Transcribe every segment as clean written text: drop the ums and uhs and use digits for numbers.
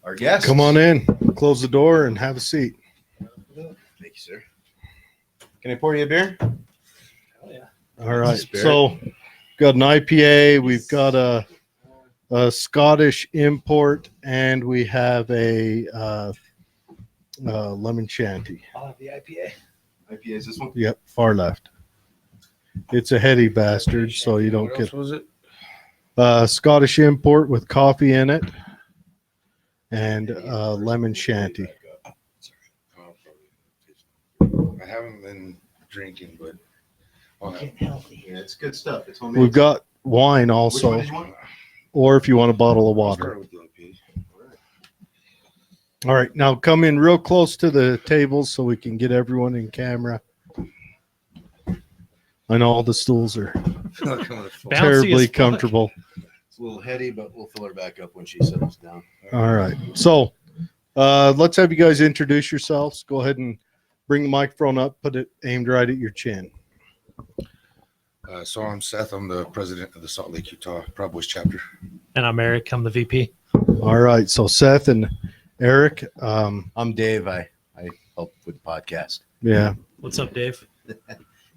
our guests. Come on in, close the door, and have a seat. Thank you, sir. Can I pour you a beer? Oh, yeah. All right. So, got an IPA. We've got a Scottish import, and we have a lemon shanty. I'll have the IPA. IPA is this one? Yep, far left. It's a heady bastard, so you don't What get else was it? Scottish import with coffee in it, and lemon shanty. I haven't been drinking, but Getting healthy. yeah, it's good stuff. It's homemade. We've got wine Which one also, did you want? or if you want a bottle of I'll water. start with the IPA. All right. All right, now come in real close to the tables so we can get everyone in camera. I know all the stools are Bouncy terribly as fuck. comfortable. It's a little heady, but we'll fill her back up when she settles down. All right, so let's have you guys introduce yourselves. Go ahead and bring the microphone up, put it aimed right at your chin. So I'm Seth. I'm the president of the Salt Lake, Utah Proud Boys chapter. And I'm Eric. I'm the VP. All right, so Seth and Eric, I'm Dave. I help with the podcast. yeah. What's up, Dave?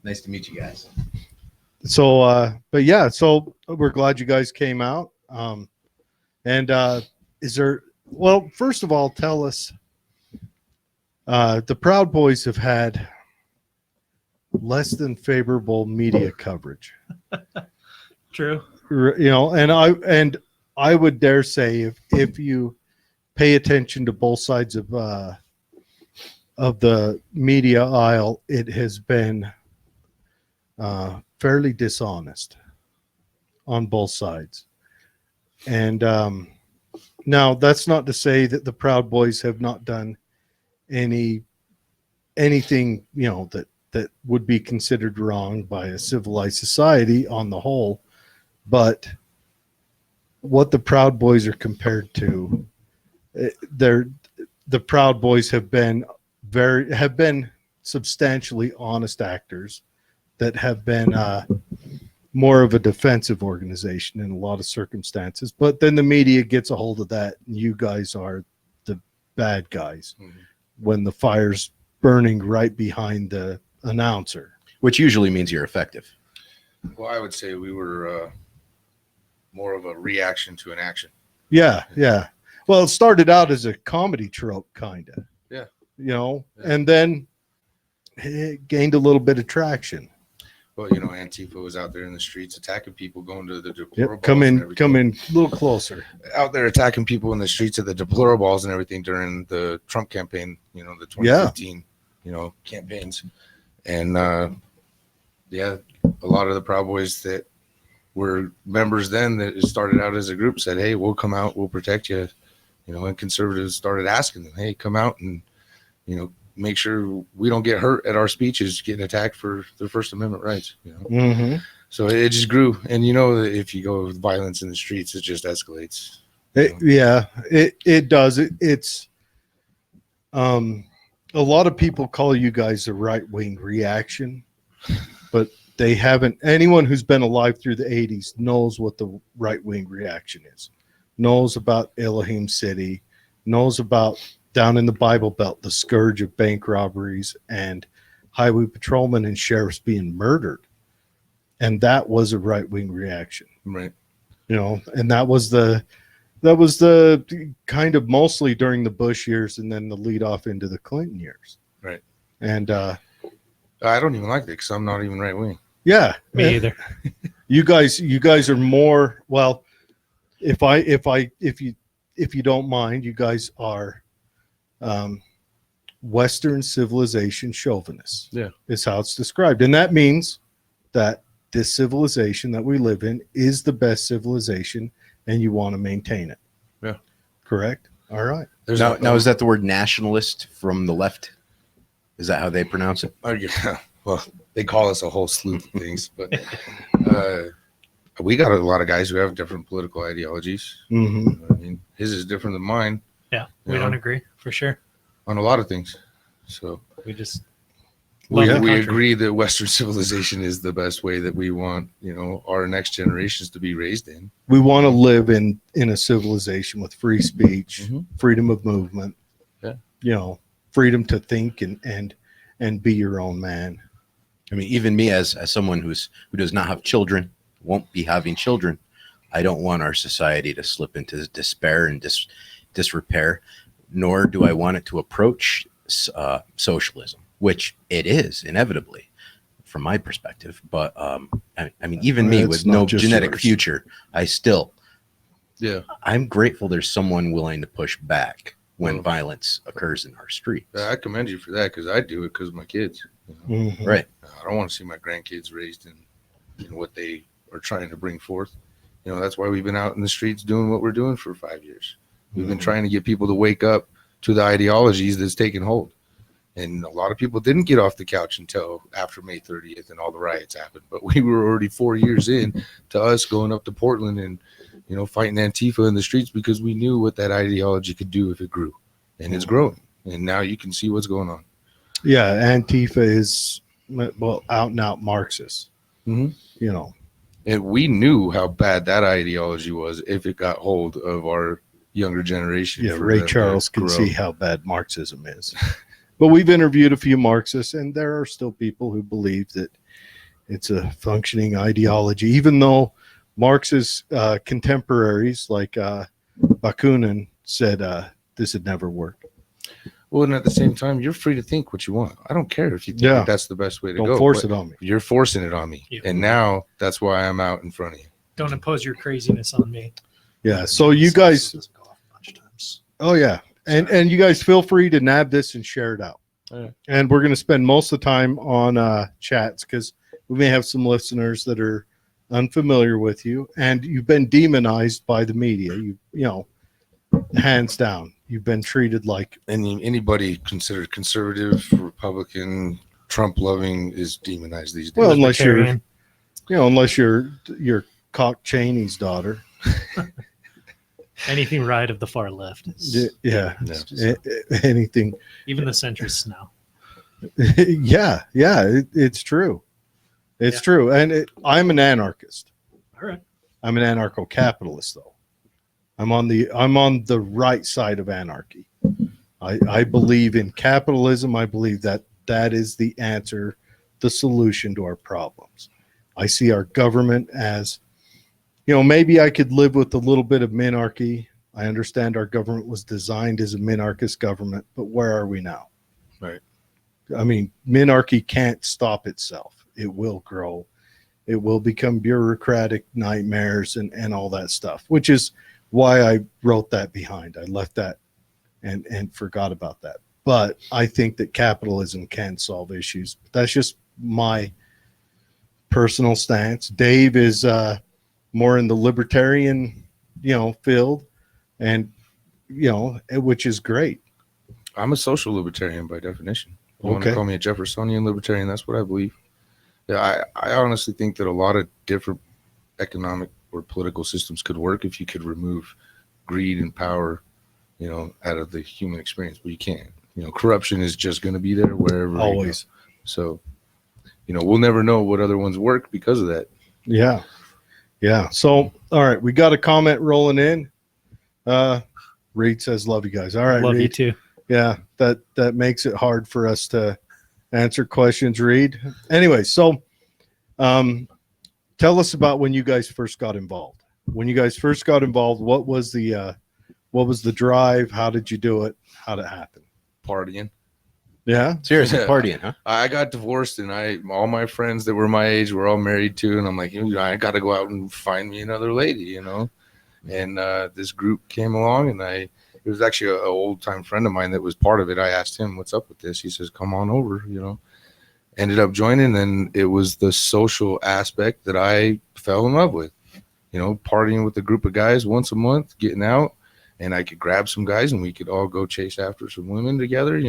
Nice to meet you guys. So, but yeah, so we're glad you guys came out. And is there? Well, first of all, tell us. The Proud Boys have had less than favorable media coverage. True. You know, and I would dare say if you pay attention to both sides of the media aisle, it has been fairly dishonest on both sides. And now that's not to say that the Proud Boys have not done anything, you know, that would be considered wrong by a civilized society on the whole. But what the Proud Boys are compared to, the Proud Boys have been substantially honest actors that have been more of a defensive organization in a lot of circumstances. But then the media gets a hold of that, and you guys are the bad guys when the fire's burning right behind the announcer. Which usually means you're effective. Well, I would say we were more of a reaction to an action. Yeah, yeah. Well, it started out as a comedy trope, kind of. Yeah. You know, Yeah. and then it gained a little bit of traction. Well, you know, Antifa was out there in the streets attacking people, going to the Yep. deplorables. Come and in everything. a little closer. Out there attacking people in the streets of the deplorables and everything during the Trump campaign. You know, the 2015, you know, campaigns, and yeah, a lot of the Proud Boys that were members then that started out as a group said, "Hey, we'll come out, we'll protect you." You know, and conservatives started asking them, "Hey, come out and, you know, make sure we don't get hurt at our speeches getting attacked for the First Amendment rights." You know, Mm-hmm. so it just grew, and you know, if you go with violence in the streets, it just escalates. It does. It's a lot of people call you guys a right-wing reaction, but they haven't. Anyone who's been alive through the 80s knows what the right-wing reaction is, knows about Elohim City, knows about down in the Bible Belt, the scourge of bank robberies and highway patrolmen and sheriffs being murdered. And that was a right-wing reaction, Right. you know, and that was the kind of mostly during the Bush years and then the lead off into the Clinton years. Right. And I don't even like that because I'm not even right wing. yeah, Me either. you guys are more, well, if you don't mind, you guys are Western civilization chauvinists. Yeah. Is how it's described. And that means that this civilization that we live in is the best civilization and you want to maintain it. Yeah. Correct? All right. Now, is that the word nationalist from the left? Is that how they pronounce it? Yeah, well, they call us a whole slew of things, but we got a lot of guys who have different political ideologies. Mm-hmm. You know what I mean, his is different than mine Yeah, we You don't know? agree for sure. on a lot of things. So We just Love the we country. agree that Western civilization is the best way that we want, our next generations to be raised in. We want to live in a civilization with free speech, Mhm. freedom of movement, Yeah. freedom to think and be your own man. I mean, even me as someone who does not have children, won't be having children, I don't want our society to slip into despair and disrepair, nor do I want it to approach socialism, which it is inevitably from my perspective. But I mean, even me It's with not no just genetic yours. future, Yeah. I'm grateful there's someone willing to push back when Well, violence occurs in our streets. I commend you for that, because I do it because of my kids. Mhm. Right. I don't want to see my grandkids raised in what they are trying to bring forth. That's why we've been out in the streets doing what we're doing for 5 years. We've been trying to get people to wake up to the ideologies that's taken hold. And a lot of people didn't get off the couch until after May 30th and all the riots happened. But we were already 4 years in to us going up to Portland and, fighting Antifa in the streets, because we knew what that ideology could do if it grew. And it's growing. And now you can see what's going on. Yeah, Antifa is out and out Marxist. Mhm. And we knew how bad that ideology was if it got hold of our younger generation. Yeah, for Ray them to Charles can grow. see how bad Marxism is. But we've interviewed a few Marxists, and there are still people who believe that it's a functioning ideology, even though Marx's contemporaries like Bakunin said this would never work. Well, and at the same time, you're free to think what you want. I don't care if you think Yeah. that that's the best way to go. Don't force but it on me. You're forcing it on me. Yeah. And now that's why I'm out in front of you. Don't impose your craziness on me. Yeah, so you guys, Doesn't go off a bunch of times. oh yeah, and you guys feel free to nab this and share it out. Yeah. And we're going to spend most of the time on chats because we may have some listeners that are unfamiliar with you, and you've been demonized by the media. You know, hands down, you've been treated like Anybody considered conservative, Republican, Trump loving is demonized these days. well, unless you're Libertarian. you're Cock Cheney's daughter. Anything right of the far left. Is, Yeah, it's just- anything. even the centrists now. Yeah, it's true. It's Yeah. true. And I'm an anarchist. All right. I'm an anarcho-capitalist, though. I'm on the right side of anarchy. I believe in capitalism. I believe that is the answer, the solution to our problems. I see our government as, maybe I could live with a little bit of minarchy. I understand our government was designed as a minarchist government, but where are we now? Right. I mean, minarchy can't stop itself. It will grow. It will become bureaucratic nightmares and all that stuff, which is why I wrote that behind. I left that and forgot about that. But I think that capitalism can solve issues. That's just my personal stance. Dave is more in the libertarian, field, and which is great. I'm a social libertarian by definition. You want to Okay. call me a Jeffersonian libertarian? That's what I believe. Yeah, I honestly think that a lot of different economic or political systems could work if you could remove greed and power, out of the human experience. But you can't. Corruption is just going to be there wherever you go. Always. So, we'll never know what other ones work because of that. Yeah. So, all right, we got a comment rolling in. Reed says, "Love you guys." All right, Love you Reed. too. Yeah, that makes it hard for us to answer questions, Reed. Anyway, so tell us about when you guys first got involved. When you guys first got involved, what was the drive? How did you do it? How did it happen? Partying. Yeah. Seriously, Yeah. partying, huh? I got divorced, and all my friends that were my age were all married too, and I'm like, I got to go out and find me another lady, And this group came along, and it was actually an old time friend of mine that was part of it. I asked him, "What's up with this?" He says, "Come on over," Ended up joining, and it was the social aspect that I fell in love with. Partying with a group of guys once a month, getting out, and I could grab some guys, and we could all go chase after some women together.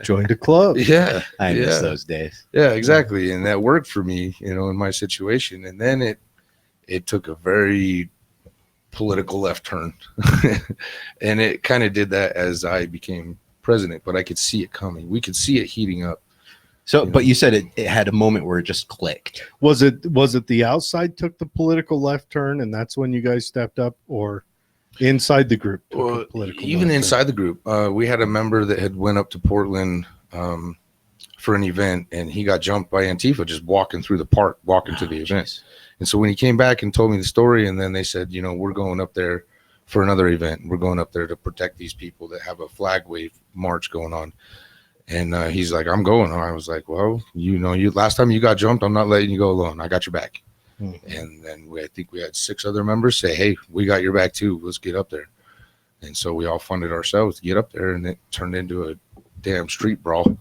Joined a club. Yeah, I miss yeah. those days. Yeah, exactly. And that worked for me, in my situation. And then it took a very political left turn. And it kind of did that as I became president, but I could see it coming. We could see it heating up. So, but you said it had a moment where it just clicked. Was it the outside took the political left turn, and that's when you guys stepped up, or inside the group took Well, a political even left inside the group, we had a member that had went up to Portland for an event, and he got jumped by Antifa just walking through the park, walking to the event. And so when he came back and told me the story, and then they said, you know, we're going up there for another event. We're going up there to protect these people that have a flag wave march going on. And he's like, I'm going. And I was like, well, you know, last time you got jumped, I'm not letting you go alone. I got your back. Mm-hmm. And then I think we had 6 other members say, hey, we got your back too. Let's get up there. And so we all funded ourselves to get up there, and it turned into a damn street brawl,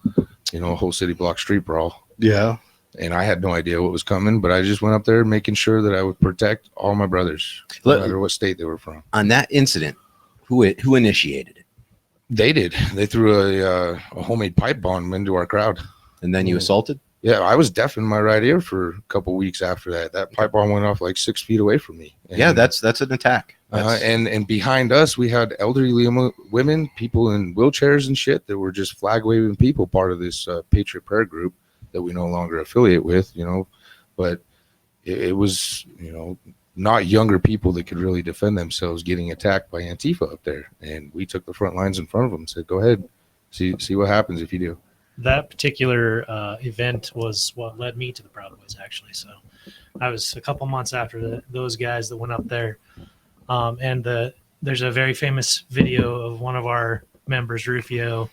you know, a whole city block street brawl. Yeah. And I had no idea what was coming, but I just went up there making sure that I would protect all my brothers, no matter what state they were from. On that incident, who initiated it? They did. They threw a homemade pipe bomb into our crowd. And then you assaulted? Yeah, I was deaf in my right ear for a couple weeks after that. That pipe bomb went off like 6 feet away from me. And, yeah, that's an attack. And behind us, we had elderly women, people in wheelchairs and shit that were just flag waving people, part of this Patriot Prayer group that we no longer affiliate with, you know. But it was, you know, not younger people that could really defend themselves getting attacked by Antifa up there. And we took the front lines in front of them and said, go ahead, see what happens if you do. That particular event was what led me to the Proud Boys, actually. So I was a couple months after those guys that went up there. And there's a very famous video of one of our members, Rufio,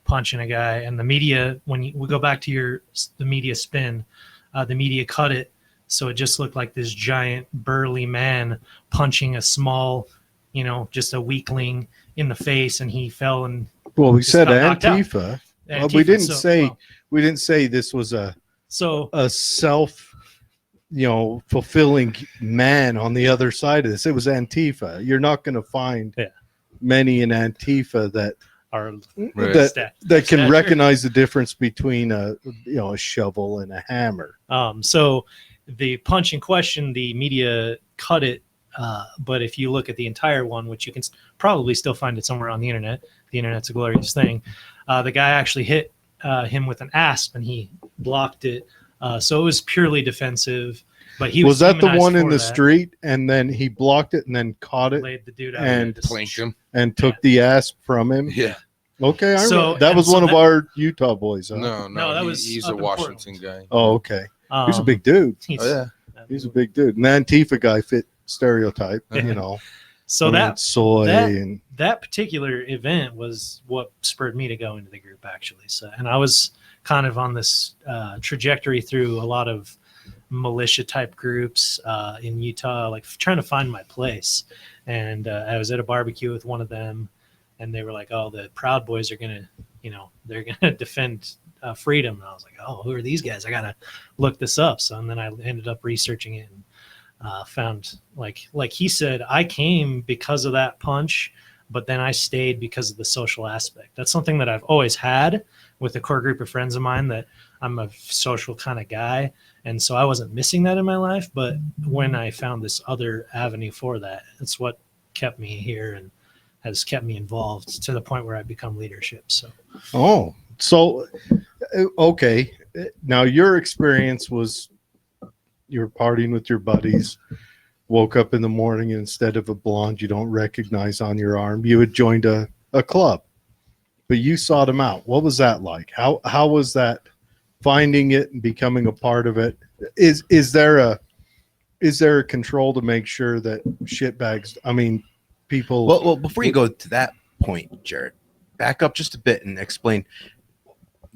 punching a guy. And the media, we go back to the media spin, the media cut it so it just looked like this giant burly man punching a small, you know, just a weakling in the face, and he fell and we said got knocked out. Antifa. Well, Antifa, we didn't say this was a self, you know, fulfilling man on the other side of this. It was Antifa. You're not going to find many in Antifa that are that can recognize the difference between a shovel and a hammer. So the punch in question, the media cut it, but if you look at the entire one, which you can probably still find it somewhere on the internet, the internet's a glorious thing. The guy actually hit him with an asp, and he blocked it. So it was purely defensive. But he was that the one in the street, and then he blocked it and then caught it, laid the dude out and planked him, and took the asp from him. Yeah. Okay, I remember. That was one of our Utah boys. Huh? No, he's a Washington guy. Oh, okay. He's a big dude. He's a big dude. An Antifa guy fit stereotype, you know. So that particular event was what spurred me to go into the group, actually. So, and I was kind of on this trajectory through a lot of militia type groups in Utah, like trying to find my place. And I was at a barbecue with one of them, and they were like, "Oh, the Proud Boys are gonna, you know, they're gonna defend freedom." And I was like, "Oh, who are these guys? I gotta look this up." So, and then I ended up researching it and found, like he said, I came because of that punch, but then I stayed because of the social aspect. That's something that I've always had with a core group of friends of mine, that I'm a social kind of guy. And so I wasn't missing that in my life. But when I found this other avenue for that, it's what kept me here and has kept me involved to the point where I become leadership. So, okay. Now your experience was, you were partying with your buddies, woke up in the morning, and instead of a blonde you don't recognize on your arm, you had joined a club, but you sought them out. What was that like? How was that, finding it and becoming a part of it? Is there a control to make sure that shitbags, I mean, people... Well, before you go to that point, Jared, back up just a bit and explain.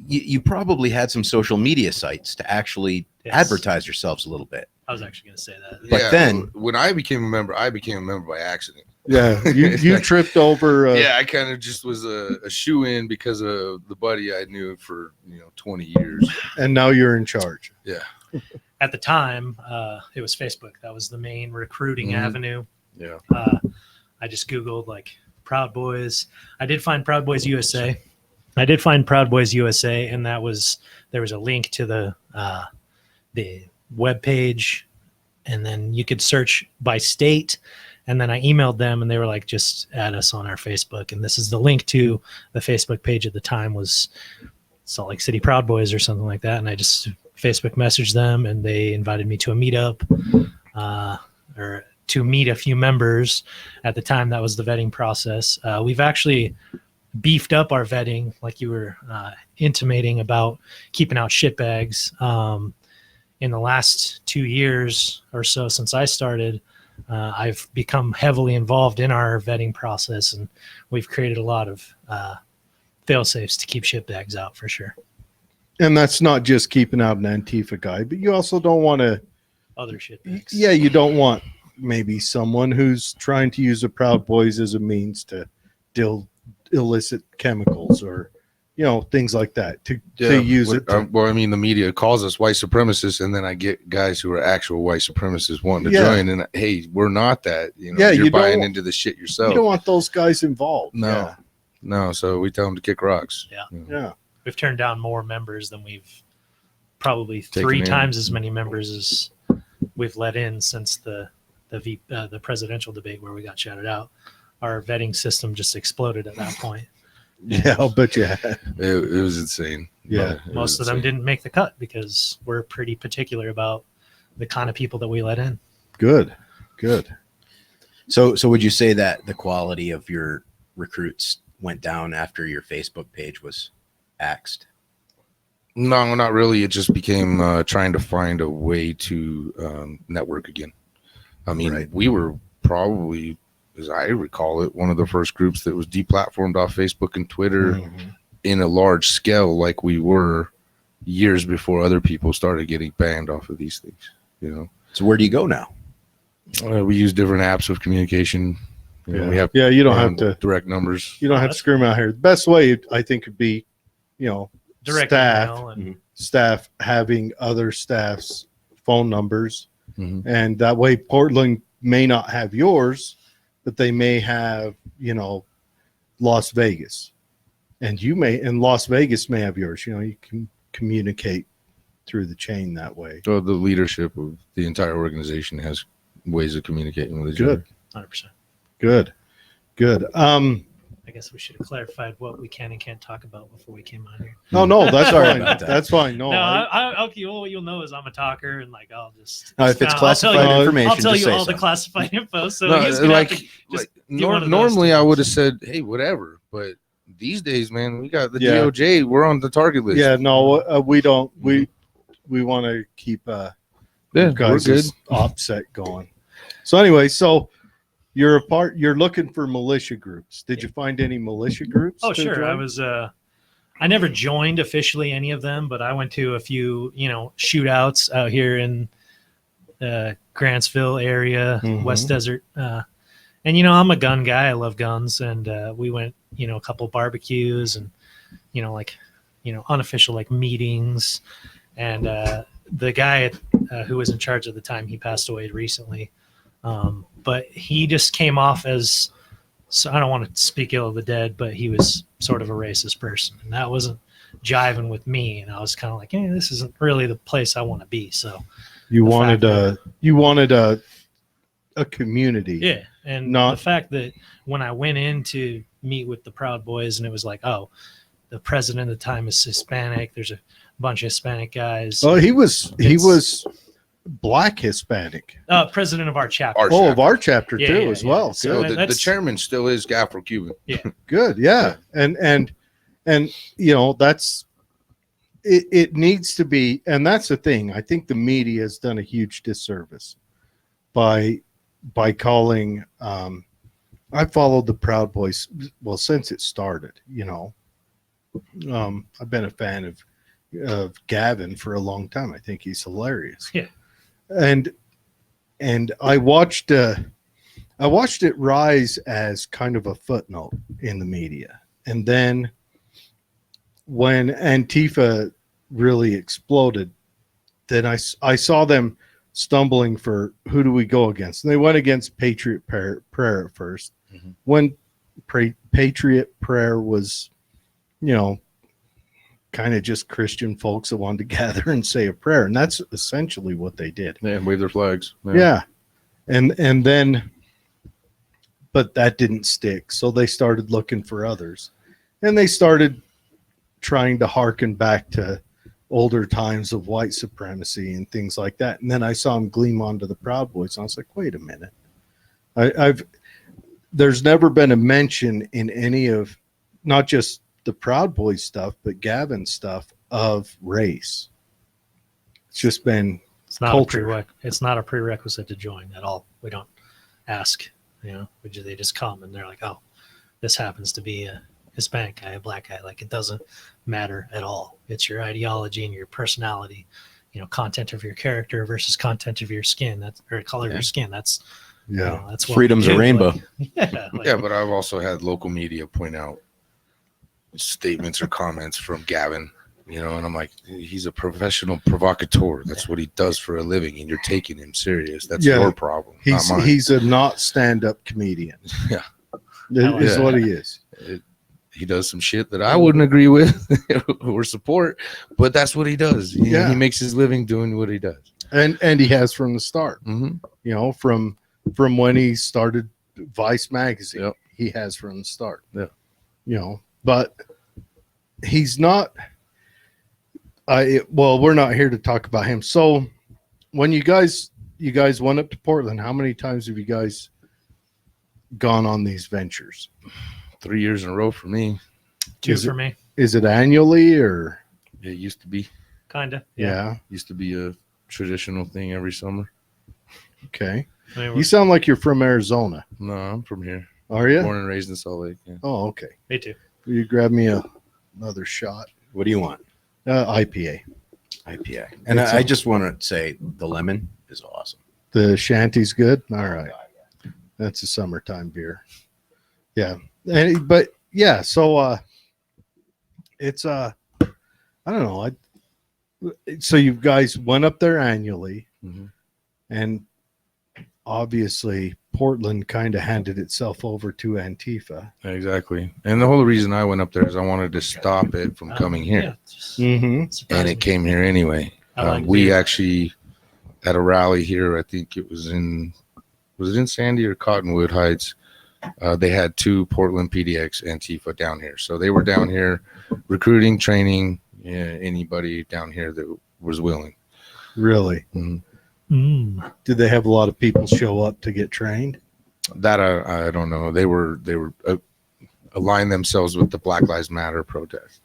You probably had some social media sites to actually advertise yourselves a little bit. I was actually going to say that. But then when I became a member by accident. Yeah, you tripped over. I kind of just was a shoe-in because of the buddy I knew for 20 years. And now you're in charge. Yeah. At the time, it was Facebook. That was the main recruiting avenue. Yeah. I just Googled like Proud Boys. I did find Proud Boys USA. And there was a link to the web page, and then you could search by state. And then I emailed them, and they were like, just add us on our Facebook. And this is the link to the Facebook page at the time, was Salt Lake City Proud Boys or something like that. And I just Facebook messaged them, and they invited me to a meetup, or to meet a few members. At the time, that was the vetting process. We've actually beefed up our vetting, like you were intimating about keeping out shitbags. In the last 2 years or so since I started, I've become heavily involved in our vetting process, and we've created a lot of fail-safes to keep shitbags out for sure. And that's not just keeping out an Antifa guy, but you also don't want to Other shitbags. Yeah, you don't want maybe someone who's trying to use the Proud Boys as a means to deal illicit chemicals or, things like that to use it. Well, I mean, the media calls us white supremacists, and then I get guys who are actual white supremacists wanting to join, and hey, we're not that. You're buying into the shit yourself. You don't want those guys involved. No. So we tell them to kick rocks. Yeah. We've turned down more members than we've probably three times as many members as we've let in since the presidential debate where we got shouted out. Our vetting system just exploded at that point. Yeah, I'll bet you. It was insane. Yeah, most of them didn't make the cut because we're pretty particular about the kind of people that we let in. Good. So would you say that the quality of your recruits went down after your Facebook page was axed? No, not really. It just became trying to find a way to network again. I mean, we were probably, as I recall it, one of the first groups that was deplatformed off Facebook and Twitter in a large scale, like we were years before other people started getting banned off of these things. So where do you go now? We use different apps of communication. We have you don't have to direct numbers. You don't have to scream out here. The best way, I think, would be, Direct staff having other staff's phone numbers, Mm-hmm. and that way Portland may not have yours, but they may have, Las Vegas, and Las Vegas may have yours. You can communicate through the chain that way. So the leadership of the entire organization has ways of communicating with each other. 100%. Good. I guess we should have clarified what we can and can't talk about before we came on here. No, that's Sorry fine. about that. That's fine. No, What you'll know is I'm a talker, and I'll just. If it's classified information, I'll tell just you say all so. the classified info. So No, he's gonna like, have to just like do one of those normally I things. would have said, hey, whatever. But these days, man, we got the Yeah. DOJ. We're on the target list. yeah, no, we don't. We want to keep Yeah, you guys' we're good. offset going. So anyway, you're looking for militia groups. Did you find any militia groups? Oh, to sure. join? I never joined officially any of them, but I went to a few, shootouts out here in Grantsville area, West Desert. And, I'm a gun guy. I love guns. And we went, a couple barbecues and, unofficial meetings. And the guy who was in charge at the time, he passed away recently. But he just came off as, so I don't want to speak ill of the dead, but he was sort of a racist person, and that wasn't jiving with me. And I was kind of like, hey, this isn't really the place I want to be. So you wanted a community. Yeah. And the fact that when I went in to meet with the Proud Boys, and it was like, oh, the president at the time is Hispanic. There's a bunch of Hispanic guys. Oh, he was Black Hispanic. President of our chapter. Of our chapter Yeah, too, yeah, as yeah. well. So Good. The chairman still is Afro-Cuban. Good. Yeah. And that's it needs to be, and that's the thing. I think the media has done a huge disservice by calling I followed the Proud Boys since it started, I've been a fan of Gavin for a long time. I think he's hilarious. Yeah. And I watched it rise as kind of a footnote in the media. And then when Antifa really exploded, then I saw them stumbling for who do we go against? And they went against Patriot Prayer at first. Mm-hmm. When Patriot Prayer was, kind of just Christian folks that wanted to gather and say a prayer. And that's essentially what they did. Yeah, wave their flags. Yeah. And then, but that didn't stick. So they started looking for others, and they started trying to hearken back to older times of white supremacy and things like that. And then I saw him gleam onto the Proud Boys, and I was like, wait a minute. There's never been a mention in any of, not just the Proud Boys stuff, but Gavin's stuff of race. It's just been It's not culture. it's not a prerequisite to join at all. We don't ask, they just come and they're like, oh, this happens to be a Hispanic guy, a black guy. Like, it doesn't matter at all. It's your ideology and your personality, content of your character versus content of your skin. That's, or color of your skin. That's, that's what Freedom's we a do. rainbow. Like, Yeah, but I've also had local media point out statements or comments from Gavin, and I'm like, he's a professional provocateur. That's what he does for a living, and you're taking him serious. That's your problem, not mine. He's a not stand-up comedian. Yeah. Is what he is. He does some shit that I wouldn't agree with or support, but that's what he does. He makes his living doing what he does. And he has from the start. Mm-hmm. From when he started Vice magazine. Yep. He has from the start. Yeah. But he's not we're not here to talk about him. So when you guys went up to Portland, how many times have you guys gone on these ventures? 3 years in a row for me. 2 for me. Is it annually or? It used to be. Kind of. Yeah. Used to be a traditional thing every summer. Okay. I mean, You sound like you're from Arizona. No, I'm from here. Are you? Born and raised in Salt Lake. Yeah. Oh, okay. me too. Will you grab me another shot? What do you want? IPA. IPA. And I just want to say the lemon is awesome. The shanty's good. All right. That's a summertime beer. Yeah. But yeah, so it's I don't know. So you guys went up there annually, Mhm. and obviously Portland kind of handed itself over to Antifa. Exactly. And the whole reason I went up there is I wanted to stop it from coming here. Yeah, just Mm-hmm. surprised And me. it came here anyway. I like We beer. actually, at a rally here, I think it was in Sandy or Cottonwood Heights, they had 2 Portland PDX Antifa down here. So they were down here recruiting, training anybody down here that was willing. Really? Mhm. Did they have a lot of people show up to get trained? That I don't know. They were aligned themselves with the Black Lives Matter protest.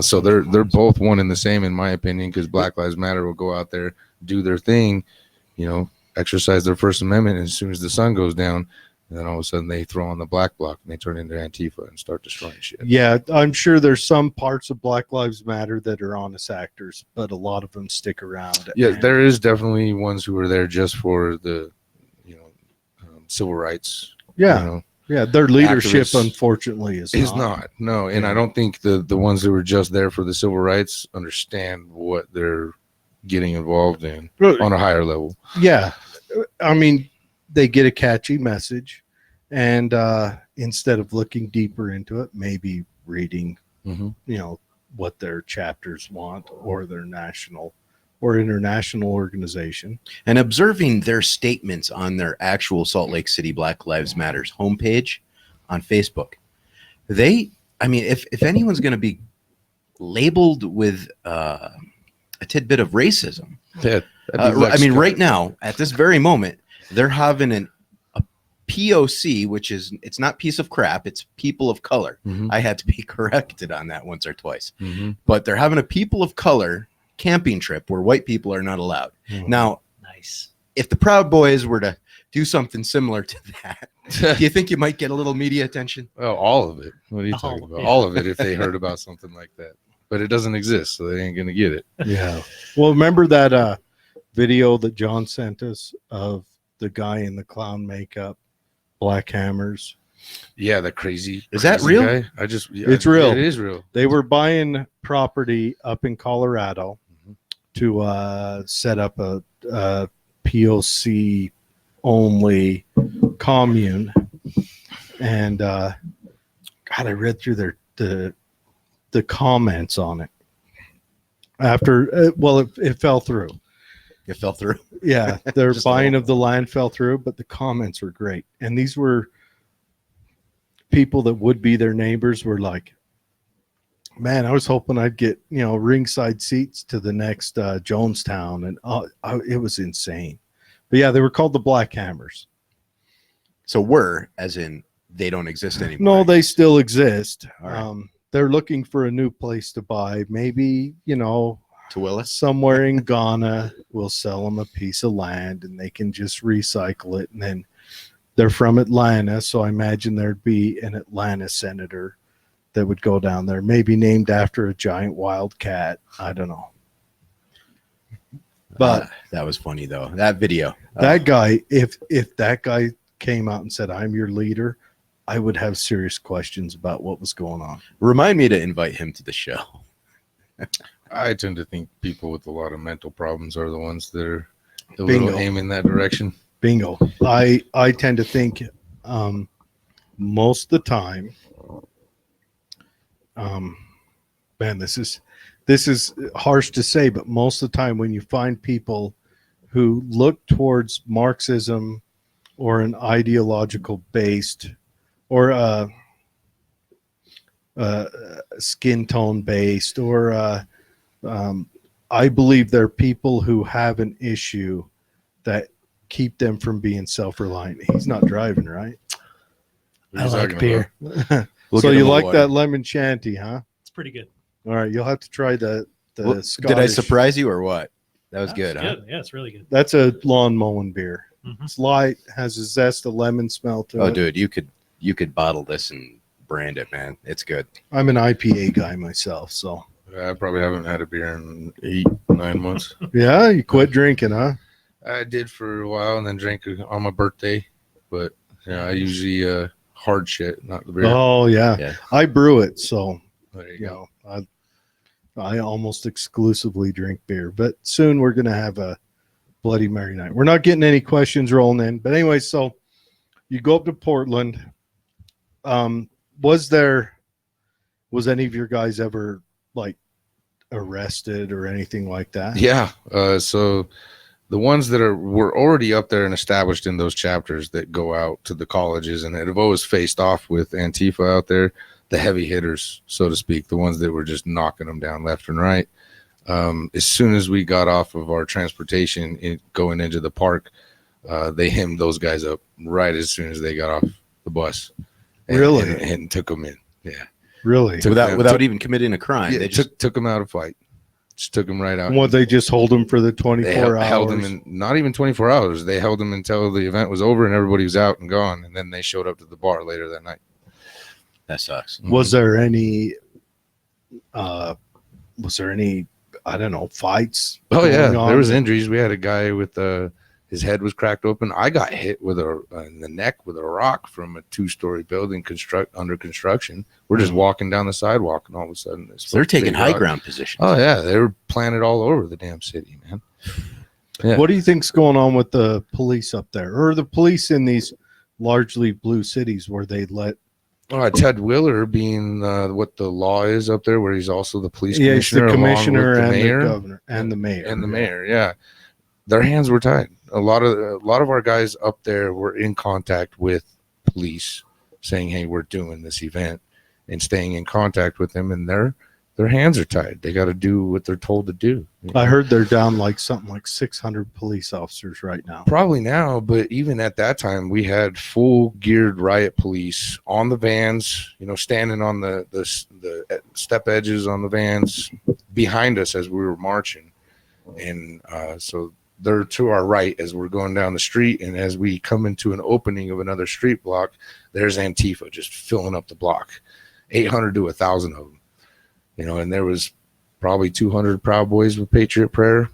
So they're both one and the same in my opinion, because Black Lives Matter will go out there, do their thing, exercise their First Amendment, and as soon as the sun goes down, then all of a sudden they throw on the black bloc and they turn into Antifa and start destroying shit. Yeah, I'm sure there's some parts of Black Lives Matter that are honest actors, but a lot of them stick around. Yeah, and- there is definitely ones who are there just for the civil rights. Yeah, yeah, their leadership, activists unfortunately, is not. No, and I don't think the ones who were just there for the civil rights understand what they're getting involved in on a higher level. Yeah, I mean, they get a catchy message, and instead of looking deeper into it, maybe reading, Mm-hmm. what their chapters want or their national or international organization. And observing their statements on their actual Salt Lake City Black Lives Matters homepage on Facebook. If anyone's going to be labeled with a tidbit of racism, Yeah, right now, at this very moment, they're having a POC, which is, it's not piece of crap, it's people of color. Mhm. I had to be corrected on that once or twice. Mm-hmm. But they're having a people of color camping trip where white people are not allowed. Now, Nice. if the Proud Boys were to do something similar to that, do you think you might get a little media attention? Well, all of it. What are you talking Oh, about? yeah. All of it if they heard about something like that. But it doesn't exist, so they ain't going to get it. Yeah. Well, remember that video that John sent us of the guy in the clown makeup, black hammers? Yeah, the crazy. Is that crazy real? Guy. It's real. It is real. They were buying property up in Colorado Mhm. to set up a POC only commune, and God, I read through the comments on it after. It fell through. It fell through. Yeah, their Just a buying little. of the land fell through, but the comments were great, and these were people that would be their neighbors were like, man, I was hoping I'd get, ringside seats to the next Jonestown, and it was insane. But yeah, they were called the Black Hammers. So as in they don't exist anymore. No, they still exist. All right. They're looking for a new place to buy. Maybe, Tooele? somewhere in Ghana, we'll sell them a piece of land and they can just recycle it. And then they're from Atlanta, so I imagine there'd be an Atlanta senator that would go down there, maybe named after a giant wildcat. I don't know. But that was funny though. That video. That guy, if that guy came out and said, "I'm your leader," I would have serious questions about what was going on. Remind me to invite him to the show. I tend to think people with a lot of mental problems are the ones that are a Bingo. little aim in that direction. Bingo. I tend to think most of the time, man, this is harsh to say, but most of the time when you find people who look towards Marxism or an ideological based or skin tone based or I believe they're people who have an issue that keep them from being self-reliant. He's not driving, right? What are I you like talking beer. about? We'll So get you him a like water. that lemon shanty, huh? It's pretty good. All right, you'll have to try the Well, did I Scottish. surprise you or what? That was That's good, huh? Yeah, it's really good. That's a lawn mowing beer. Mhm. It's light, has a zest of lemon smell to Oh, it. dude, you could bottle this and brand it, man. It's good. I'm an IPA guy myself, so I probably haven't had a beer in 8-9 months. yeah, you quit drinking, huh? I did for a while and then drank on my birthday, but I usually hard shit, not the beer. Oh yeah. Yeah. I brew it, so There you you go. know, I almost exclusively drink beer. But soon we're gonna have a Bloody Mary night. We're not getting any questions rolling in, but anyway, so you go up to Portland. Was any of your guys ever like arrested or anything like that? Yeah. So the ones that were already up there and established in those chapters that go out to the colleges and that have always faced off with Antifa out there, the heavy hitters, so to speak, the ones that were just knocking them down left and right. As soon as we got off of our transportation going into the park, they hemmed those guys up right as soon as they got off the bus. Really? And took them in. Yeah. Really? Without even committing a crime. Yeah, They just took them out of flight. Just took them right out. What, they just hold them for the 24 They hours? held them in not even 24 hours. They held them until the event was over and everybody was out and gone. And then they showed up to the bar later that night. that sucks. Was there any I don't know, fights? Oh yeah, going on? there was injuries. We had a guy with his head was cracked open. I got hit with in the neck with a rock from a 2-story building under construction. We're just walking down the sidewalk, and all of a sudden, So they're taking big high rock. ground positions. Oh yeah, they were planted all over the damn city, man. Yeah. What do you think's going on with the police up there, or the police in these largely blue cities where they let? Ted Wheeler being what the law is up there, where he's also the police Yeah, he's the commissioner, commissioner along with and the mayor the governor and the mayor and the mayor. Yeah, their hands were tied. A lot of our guys up there were in contact with police, saying, "Hey, we're doing this event," and staying in contact with them, and their hands are tied. They got to do what they're told to do. I heard they're down like something like 600 police officers right now. Probably now, but even at that time, we had full geared riot police on the vans, standing on the step edges on the vans behind us as we were marching. And so they're to our right as we're going down the street. And as we come into an opening of another street block, there's Antifa just filling up the block, 800 to 1,000 of them. And there was probably 200 Proud Boys with Patriot Prayer.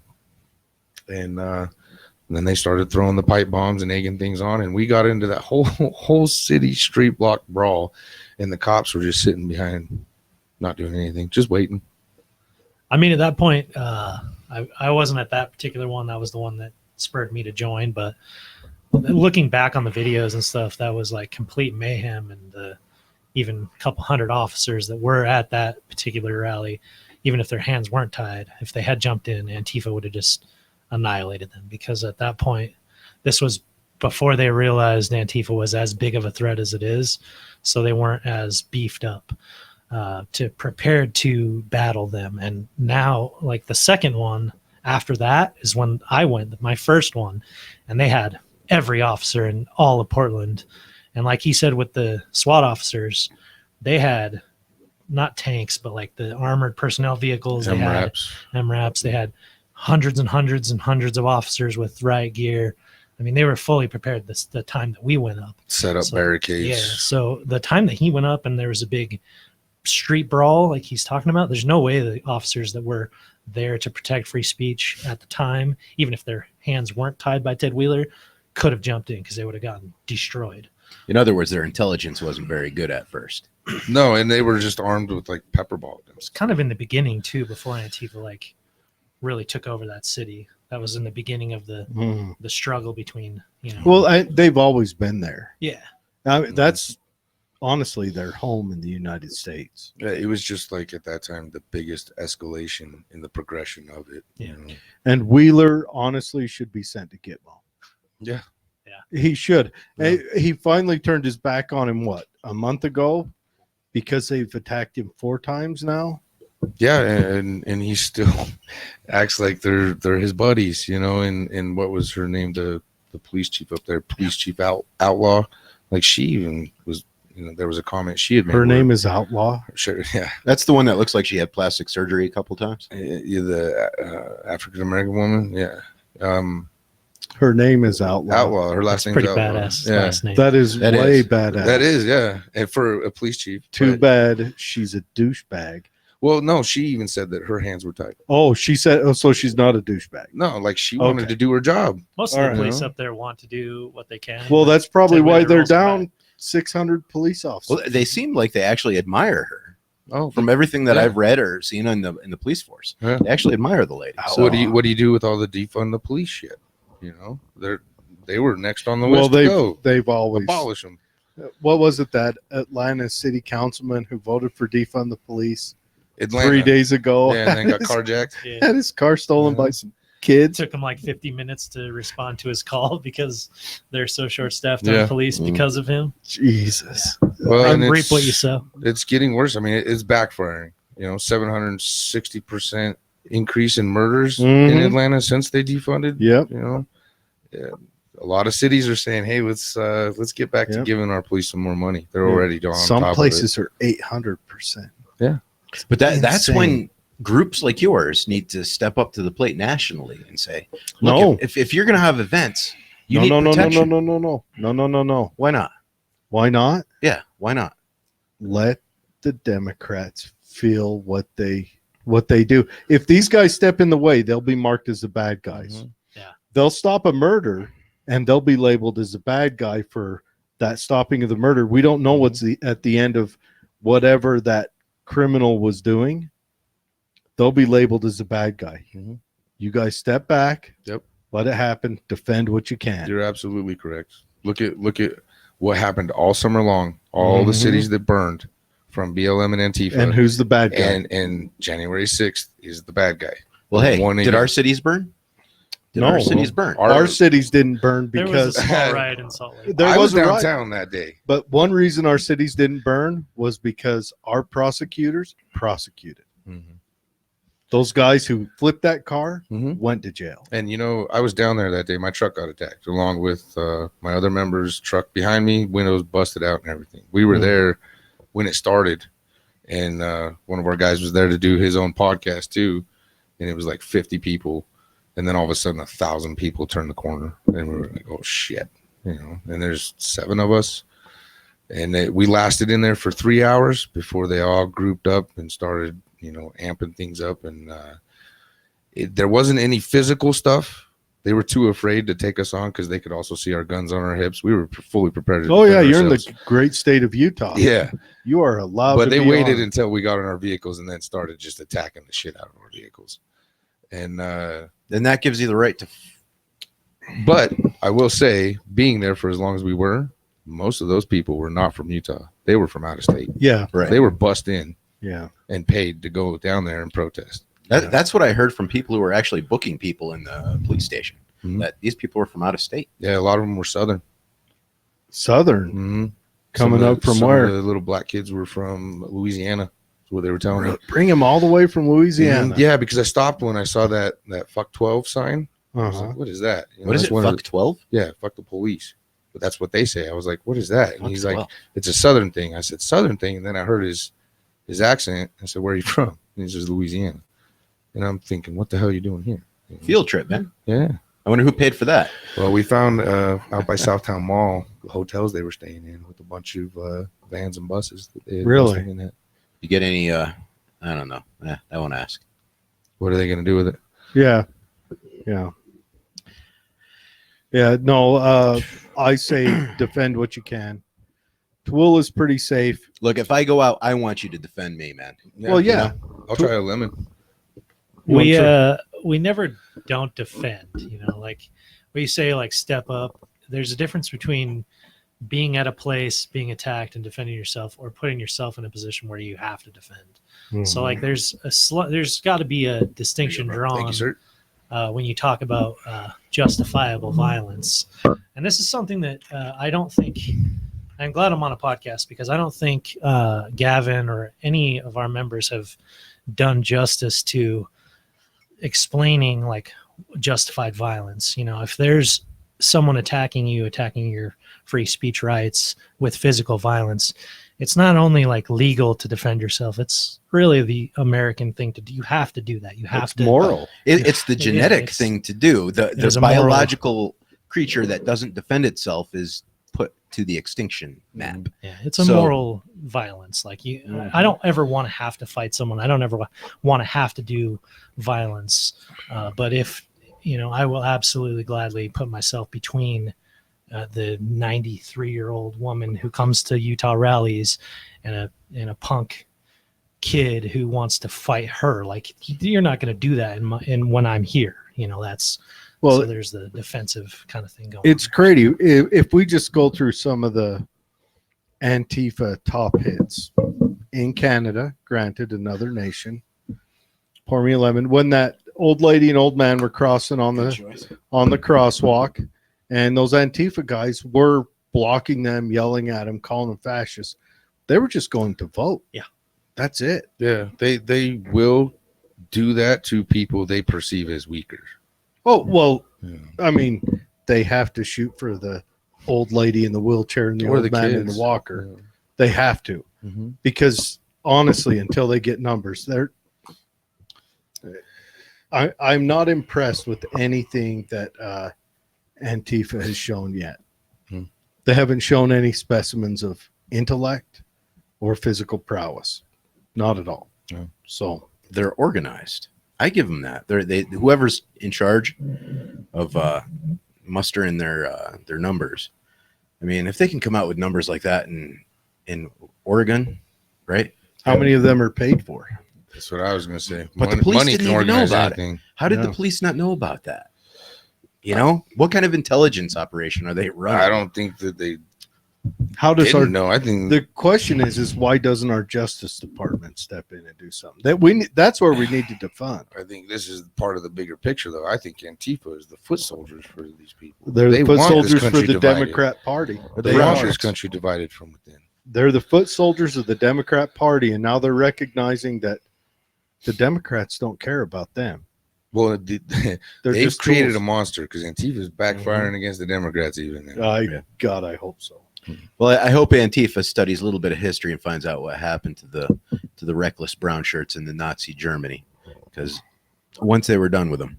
And then they started throwing the pipe bombs and egging things on. And we got into that whole city street block brawl. And the cops were just sitting behind, not doing anything, just waiting. I mean, at that point, I wasn't at that particular one. That was the one that spurred me to join. But looking back on the videos and stuff, that was like complete mayhem. And even a couple hundred officers that were at that particular rally, even if their hands weren't tied, if they had jumped in, Antifa would have just annihilated them. Because at that point, this was before they realized Antifa was as big of a threat as it is. So they weren't as beefed up. to prepare to battle them. And now, like the second one after that is when I went, my first one, and they had every officer in all of Portland. And like he said, with the SWAT officers, they had not tanks, but like the armored personnel vehicles. They had MRAPs. They had hundreds and hundreds and hundreds of officers with riot gear. I mean, they were fully prepared the time that we went up. Set up barricades. Yeah. So the time that he went up and there was a big street brawl like he's talking about, there's no way the officers that were there to protect free speech at the time, even if their hands weren't tied by Ted Wheeler, could have jumped in because they would have gotten destroyed. In other words, their intelligence wasn't very good at first. No, and they were just armed with like pepper balls. It's kind of in the beginning too, before Antifa like really took over that city. That was in the beginning of the struggle between, you know. Well, they've always been there. Yeah. That's honestly their home in the United States. Yeah, it was just like at that time the biggest escalation in the progression of it. Yeah. You know? And Wheeler honestly should be sent to Gitmo. Yeah. He should. Yeah. He finally turned his back on him, a month ago? Because they've attacked him 4 times now. Yeah, and he still acts like they're his buddies, you know. And what was her name? The police chief up there, police chief Outlaw. Like she even was, you know, there was a comment she had made. Her name is Outlaw. Sure, yeah. That's the one that looks like she had plastic surgery a couple times. The African American woman, yeah. Her name is Outlaw. Outlaw. Her last name's Pretty Outlaw. badass Yeah. last name. That is That way is. badass. That is, yeah. And for a police chief. Too but- bad she's a douchebag. Well, no, she even said that her hands were tied. Oh, she said, oh, so she's not a douchebag. No, like she wanted Okay. to do her job. Most All of right. the police You know? up there want to do what they can. Well, that's probably Ted why Wheeler they're rolls them down 600 police officers. Well, they seem like they actually admire her. Oh, From everything that Yeah. I've read or seen in the police force, Yeah. they actually admire the lady. So what do you do with all the defund the police shit? You know, they were next on the list to go. they've always Abolish them. What was it, that Atlanta city councilman who voted for defund the police Atlanta. 3 days ago? Yeah, and then got his- carjacked. Yeah. had his car stolen by some It kids. took him like 50 minutes to respond to his call because they're so short-staffed Yeah. on police because of him. Jesus. Well, and Reap what you it's, sow. it's getting worse. I mean, it's backfiring. You know, 760% increase in murders in Mhm. Atlanta since they defunded. Yep. You know, yeah. A lot of cities are saying, "Hey, let's get back to Yep. giving our police some more money." They're Yeah. already on Some top places are 800%. But that's Insane. when groups like yours need to step up to the plate nationally and say, "Look, No. if you're going to have events, you No, need no, no, no, protection. no. Why not? Why not? Yeah, why not? Let the Democrats feel what they do. If these guys step in the way, they'll be marked as the bad guys. Mhm. Yeah. They'll stop a murder and they'll be labeled as a bad guy for that stopping of the murder. We don't know what's at the end of whatever that criminal was doing. They'll be labeled as a bad guy. Mhm. You guys step back. Yep. Let it happen. Defend what you can. You're absolutely correct. Look at what happened all summer long. All the Mhm. cities that burned, from BLM and Antifa, And who's the bad guy? and January 6th is the bad guy. Well, hey, One in did your- our cities burn? Did No. our cities burn? Our cities didn't burn There because was a small riot in Salt Lake. there I was was a riot. downtown that day. But one reason our cities didn't burn was because our prosecutors prosecuted. Those guys who flipped that car Mhm. went to jail. And you know, I was down there that day. My truck got attacked, along with my other member's truck behind me. Windows busted out and everything. We were Mhm. there when it started, and one of our guys was there to do his own podcast too. And it was like 50 people, and then all of a sudden 1,000 people turned the corner, and we were like, "Oh shit!" You know. And there's 7 of us, and we lasted in there for 3 hours before they all grouped up and started, you know, amping things up. And there wasn't any physical stuff. They were too afraid to take us on because they could also see our guns on our hips. We were fully prepared to Oh yeah, defend you're in ourselves. the great state of Utah. Yeah, You are allowed but to they be waited armed. until we got in our vehicles and then started just attacking the shit out of our vehicles. And Then that gives you the right to. but I will say, being there for as long as we were, most of those people were not from Utah. They were from out of state. Yeah, Right. They were bussed in yeah. and paid to go down there and protest. That's what I heard from people who were actually booking people in the police station. Mhm. That these people were from out of state. Yeah, a lot of them were Southern. Southern Mm-hmm. coming up from some where? of the little black kids were from Louisiana. what they were telling me. Bring him all the way from Louisiana. Yeah, because I stopped when I saw that fuck 12 sign. I was Uh-huh. like, what is that? You know, What is that's it? one of Fuck 12? Yeah, fuck the police. But that's what they say. I was like, what is that? And Fuck he's 12. like, it's a Southern thing. I said, Southern thing. And then I heard his accent. I said, where are you from? And he says, Louisiana. And I'm thinking, what the hell are you doing here? You know? Field trip, man. Yeah. I wonder who paid for that. Well, we found out by Southtown Mall, the hotels they were staying in with a bunch of vans and buses. That they had Really? staying in that. You get any, I don't know. I won't ask. What are they going to do with it? Yeah. No, I say defend what you can. Tooele is pretty safe. Look, if I go out, I want you to defend me, man. Well, yeah. I'll try a lemon. We never don't defend, like we say, like step up. There's a difference between being at a place, being attacked and defending yourself, or putting yourself in a position where you have to defend. So like there's got to be a distinction drawn. Thank you, sir. When you talk about justifiable violence. And this is something that I don't think, I'm glad I'm on a podcast, because I don't think Gavin or any of our members have done justice to explaining like justified violence. If there's someone attacking your free speech rights with physical violence, it's not only like legal to defend yourself, it's really the American thing to do. You have to do that. You have to. Moral. It's the genetic thing to do. The there's a moral- biological creature that doesn't defend itself is put to the extinction map. Yeah, it's a So- moral violence. Like I don't ever want to have to fight someone. I don't ever want to have to do violence. But if I will absolutely gladly put myself between the 93-year-old woman who comes to Utah rallies and a punk kid who wants to fight her. Like you're not going to do that in when I'm here. That's so there's the defensive kind of thing going. It's crazy. If we just go through some of the Antifa top hits in Canada, granted another nation. Pour me a lemon. When that old lady and old man were crossing on the crosswalk, and those Antifa guys were blocking them, yelling at them, calling them fascists. They were just going to vote. Yeah. That's it. Yeah, they will do that to people they perceive as weaker. Oh, well, Yeah. I mean, they have to shoot for the old lady in the wheelchair and the Or old the man in kids. the walker. Yeah. They have to, because honestly, until they get numbers, I'm not impressed with anything that Antifa has shown yet. Hmm. They haven't shown any specimens of intellect or physical prowess. Not at all. No. So They're organized. I give them that. Whoever's in charge of mustering their numbers. I mean, if they can come out with numbers like that in Oregon, right? how many of them are paid for? That's what I was going to say. But the police didn't can even know organize about it. anything. How did Yeah. the police not know about that? What kind of intelligence operation are they running? I don't think that they How does didn't know. I think the question is why doesn't our Justice Department step in and do something? That's where we need to defund. I think this is part of the bigger picture, though. I think Antifa is the foot soldiers for these people. They're the They foot want this soldiers for country the divided. Democrat Party. They want this country divided from within. They're the foot soldiers of the Democrat Party, and now they're recognizing that the Democrats don't care about them. Well, They're they've just created tools. a monster because Antifa is backfiring against the Democrats even now. God, I hope so. Well, I hope Antifa studies a little bit of history and finds out what happened to the reckless brown shirts in the Nazi Germany, because once they were done with them,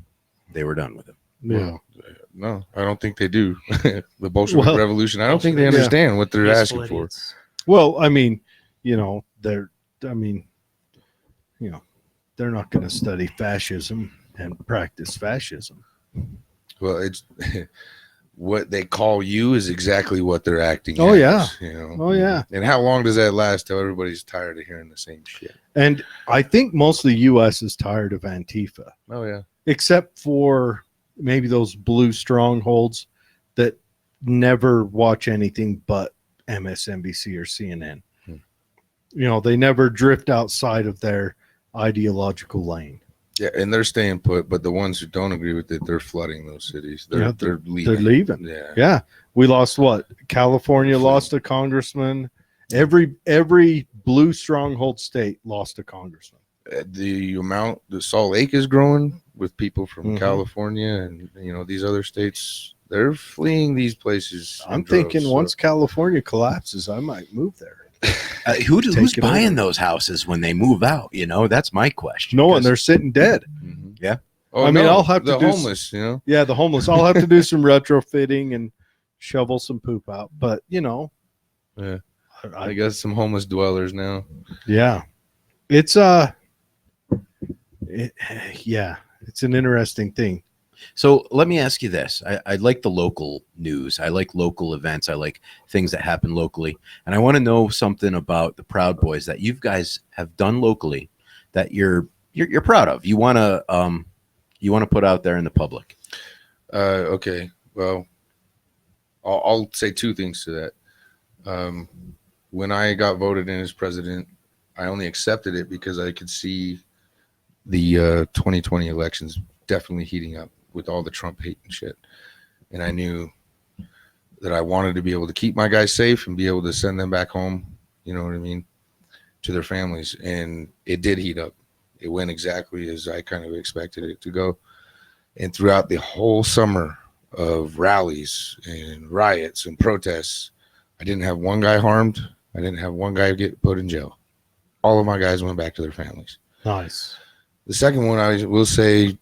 they were done with them. Yeah. No, I don't think they do. The Bolshevik Well, Revolution, I don't think they yeah. understand what they're asking Peaceful for. idiots. Well, I mean, they're not going to study fascism and practice fascism. Well, it's what they call you is exactly what they're acting Oh, as, yeah. you know. Oh, yeah. And how long does that last till everybody's tired of hearing the same shit? And I think most of the U.S. is tired of Antifa, Oh yeah. except for maybe those blue strongholds that never watch anything but MSNBC or CNN. They never drift outside of their ideological lane. Yeah, and they're staying put, but the ones who don't agree with it, they're flooding those cities. They're leaving. They're leaving. Yeah. Yeah. We lost what? California lost a congressman, Every blue stronghold state lost a congressman. The amount the Salt Lake is growing with people from Mhm. California and these other states, they're fleeing these places. in I'm droves, thinking so- once California collapses, I might move there. Who's Take it buying over. those houses when they move out? That's my question. No, and 'Cause- they're sitting dead. Mhm. Yeah. Oh, I mean, no, I'll have to the do s- homeless. Yeah, the homeless. I'll have to do some retrofitting and shovel some poop out. But Yeah. I got some homeless dwellers now. yeah, it's yeah, it's an interesting thing. So let me ask you this. I like the local news. I like local events. I like things that happen locally. And I want to know something about the Proud Boys that you guys have done locally that you're proud of. You want to put out there in the public. Okay. Well, I'll say two things to that. When I got voted in as president, I only accepted it because I could see the 2020 elections definitely heating up with all the Trump hate and shit. And I knew that I wanted to be able to keep my guys safe and be able to send them back home, you know what I mean, to their families. And it did heat up. It went exactly as I kind of expected it to go. And throughout the whole summer of rallies and riots and protests, I didn't have one guy harmed. I didn't have one guy get put in jail. All of my guys went back to their families. Nice. The second one, I will say,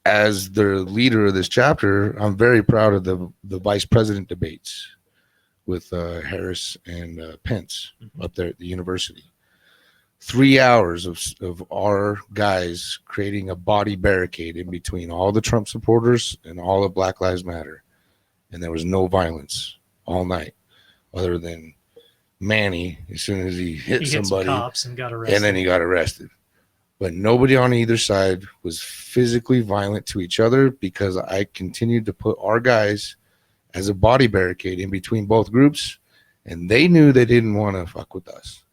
as the leader of this chapter, I'm very proud of the vice president debates with Harris and Pence up there at the university. 3 hours of our guys creating a body barricade in between all the Trump supporters and all of Black Lives Matter. And there was no violence all night other than Manny, as soon as he hit He hit some somebody, cops and got arrested. and then he got arrested. But nobody on either side was physically violent to each other because I continued to put our guys as a body barricade in between both groups, and they knew they didn't want to fuck with us.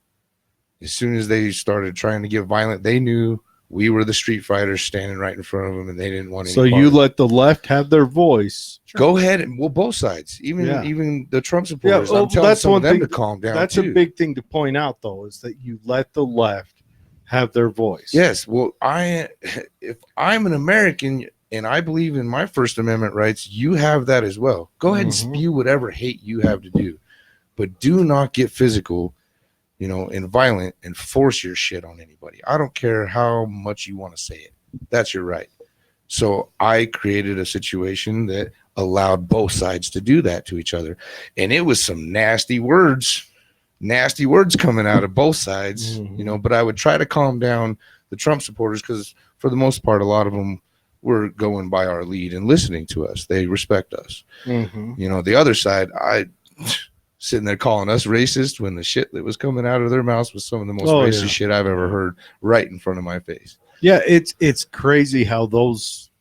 As soon as they started trying to get violent, they knew we were the street fighters standing right in front of them, and they didn't want any So part you of it. let the left have their voice. Go ahead, and well, both sides, even the Trump supporters. well, I'm telling that's some one of them thing to calm down. That's too. a big thing to point out, though, is that you let the left have their voice. Yes. Well, if I'm an American and I believe in my First Amendment rights, you have that as well. Go ahead and Mhm. spew whatever hate you have to do, but do not get physical, and violent and force your shit on anybody. I don't care how much you want to say it. That's your right. So I created a situation that allowed both sides to do that to each other. And it was some nasty words coming out of both sides, Mhm. but I would try to calm down the Trump supporters because for the most part, a lot of them were going by our lead and listening to us. They respect us. Mhm. The other side, I sitting there calling us racist when the shit that was coming out of their mouths was some of the most racist yeah. shit I've ever heard right in front of my face. Yeah, it's crazy how those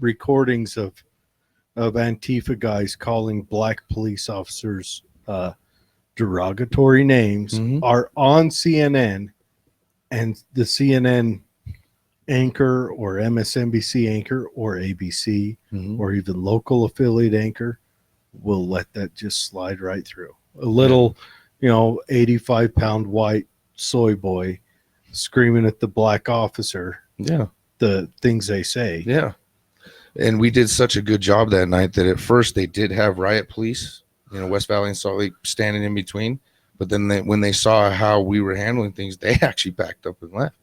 recordings of Antifa guys calling black police officers derogatory names Mhm. are on CNN, and the CNN anchor or MSNBC anchor or ABC or even local affiliate anchor will let that just slide right through. A little, 85-pound white soy boy screaming at the black officer Yeah. the things they say. Yeah. And we did such a good job that night that at first they did have riot police, West Valley and Salt Lake standing in between. But then when they saw how we were handling things, they actually packed up and left.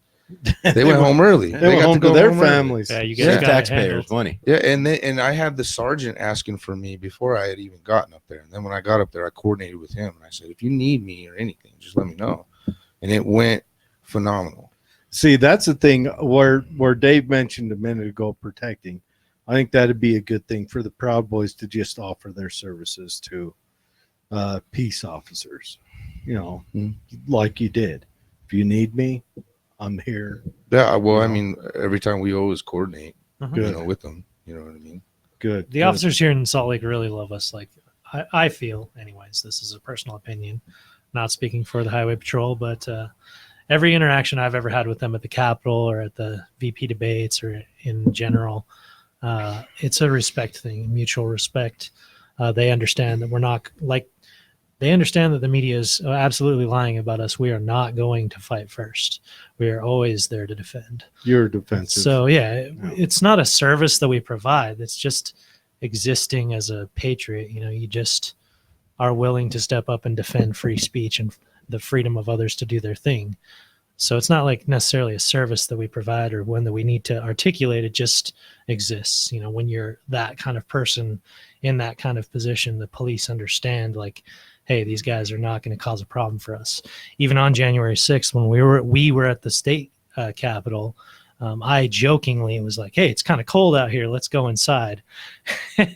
They went home early. They went got home to go their home early. families. Yeah, you Yeah, guys got it taxpayers' handled. money. Yeah, and I had the sergeant asking for me before I had even gotten up there. And then when I got up there, I coordinated with him and I said, if you need me or anything, just let me know. And it went phenomenal. See, that's the thing where Dave mentioned a minute ago, protecting. I think that'd be a good thing for the Proud Boys to just offer their services to peace officers, like you did. If you need me, I'm here. Yeah, well, I mean, every time we always coordinate, Good. with them. You know what I mean? Good. The officers here in Salt Lake really love us. Like I feel, anyways, this is a personal opinion, not speaking for the Highway Patrol, but every interaction I've ever had with them at the Capitol or at the VP debates or in general, it's a respect thing, mutual respect. They understand that we're not like they understand that the media is absolutely lying about us. We are not going to fight first. We are always there to defend. You're defensive. So yeah, it's not a service that we provide. It's just existing as a patriot. You know, you just are willing to step up and defend free speech and the freedom of others to do their thing. So it's not like necessarily a service that we provide or one that we need to articulate. It just exists. You know, when you're that kind of person in that kind of position, the police understand, like, hey, these guys are not going to cause a problem for us. Even on January 6th, when we were at the state capitol, I jokingly was like, hey, it's kind of cold out here. Let's go inside.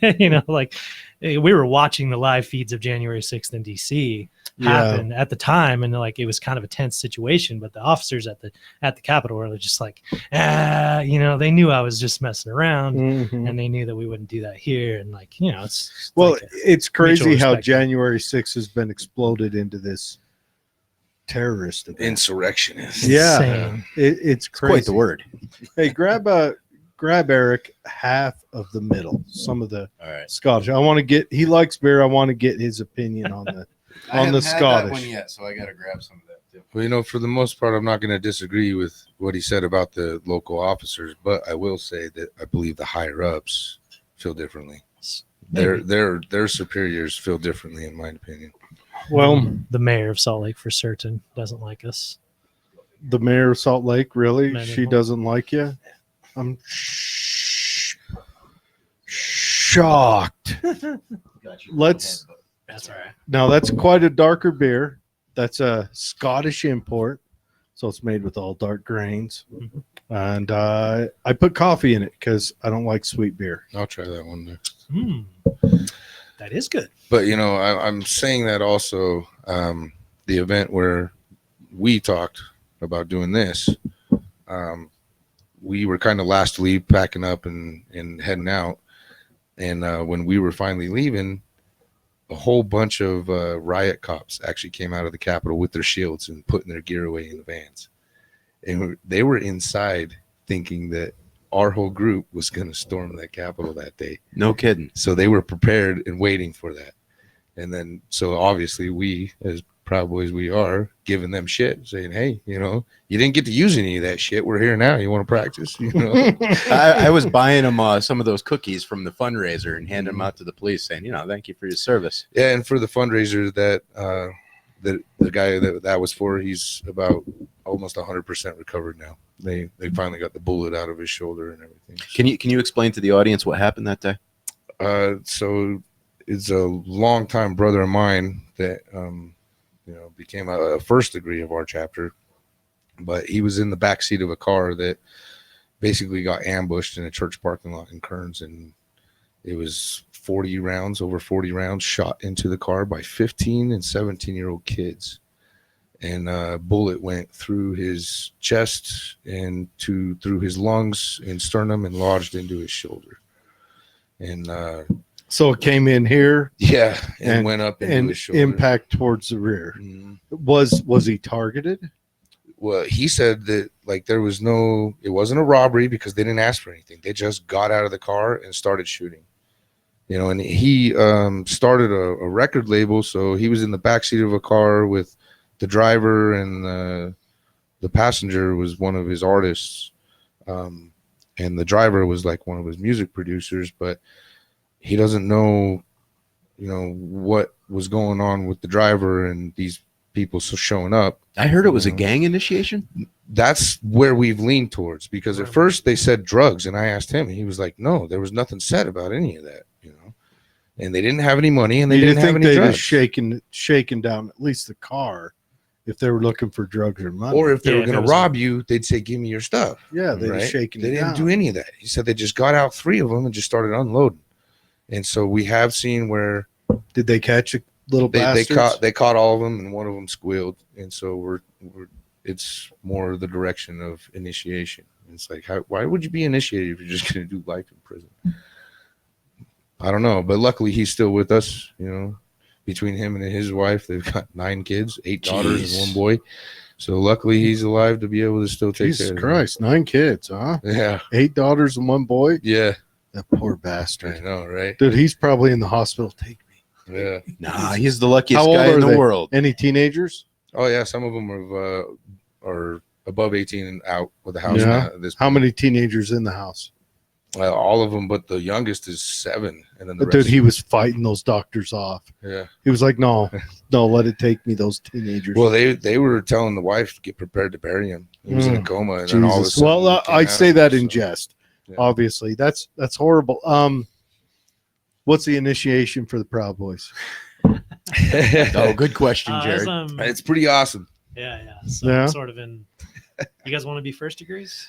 You know, like we were watching the live feeds of January 6th in DC happen at the time. And like, it was kind of a tense situation, but the officers at the Capitol were just like, you know, they knew I was just messing around and they knew that we wouldn't do that here. And like, you know, it's well, like it's crazy how respect. January 6th has been exploded into this terrorist event. Insurrectionist. Yeah, Insane. it's crazy. Quite the word. Hey, grab Eric half of the middle. Some of the All right. Scottish. I want to get. He likes beer. I want to get his opinion on the on the Scottish. one yet, so I got to grab some of that too. Well, you know, for the most part, I'm not going to disagree with what he said about the local officers, but I will say that I believe the higher ups feel differently. Their superiors feel differently, in my opinion. Well, The mayor of Salt Lake for certain doesn't like us. the mayor of Salt Lake, really? Mayor She of- doesn't like you? I'm shocked. Let's. That's all right. Now that's quite a darker beer. That's a Scottish import, so it's made with all dark grains. And I put coffee in it because I don't like sweet beer. I'll try that one day. That is good. But you know, I'm saying that also. The event where we talked about doing this, we were kind of last to leave, packing up and heading out. And when we were finally leaving, a whole bunch of riot cops actually came out of the Capitol with their shields and putting their gear away in the vans. And they were inside thinking that our whole group was going to storm that Capitol that day. No kidding. So they were prepared and waiting for that. And then, so obviously we, as Proud Boys we are, giving them shit, saying, hey, you know, you didn't get to use any of that shit. We're here now. You want to practice? You know? I was buying them some of those cookies from the fundraiser and handing them out to the police saying, you know, thank you for your service. Yeah, and for the fundraiser that the guy that was for, he's about almost 100% recovered now. They finally got the bullet out of his shoulder and everything. Can you explain to the audience what happened that day? So it's a longtime brother of mine that you know, became a first degree of our chapter, but he was in the back seat of a car that basically got ambushed in a church parking lot in Kearns, and it was over 40 rounds shot into the car by 15 and 17-year-old kids. And a bullet went through his chest and through his lungs and sternum and lodged into his shoulder. And So it came in here and went up into and his shoulder. impact towards the rear. Mhm. Was he targeted? Well, he said that like it wasn't a robbery because they didn't ask for anything. They just got out of the car and started shooting. You know, and he started a record label, so he was in the backseat of a car with the driver, and the passenger was one of his artists, and the driver was like one of his music producers, but he doesn't know, you know, what was going on with the driver and these people showing up. I heard it was a gang initiation. That's where we've leaned towards, because at first they said drugs, and I asked him, and he was like, no, there was nothing said about any of that, you know, and they didn't have any money and they didn't have any they'd drugs. have shaken down at least the car if they were looking for drugs or money. Or if they Yeah, were if going it to was- rob you, they'd say, give me your stuff. yeah, they'd Right? have shaken They it didn't down. do any of that. He said they just got out 3 of them and just started unloading. And so we have seen where Did they catch a little they bastards? caught all of them, and one of them squealed. And so it's more the direction of initiation. It's like, why would you be initiated if you're just going to do life in prison? I don't know, but luckily he's still with us. You know, between him and his wife, they've got 9 kids, 8 daughters and 1 boy. So luckily he's alive to be able to still take Jesus care of Christ, 9 kids, huh? them. Yeah, 8 daughters and 1 boy. yeah, That poor I bastard. know, right? Dude, he's probably in the hospital. Take me. Yeah. Nah, he's the luckiest How old guy in are the they? world. Any teenagers? Oh yeah, some of them are above 18 and out with the house. Yeah. Now at this How point. many teenagers in the house? All of them, but the youngest is 7, and then the Dude, rest. he was fighting those doctors off. Yeah. He was like, no, let it take me, those teenagers. Well, they were telling the wife to get prepared to bury him. He was in a coma, and then all of a Jesus. sudden, Well, he came I out say of that it, in so. jest. Yeah. Obviously, that's horrible. What's the initiation for the Proud Boys? Oh, good question, As Jared. It's pretty awesome. yeah. So Yeah. I'm sort of in. You guys want to be first degrees?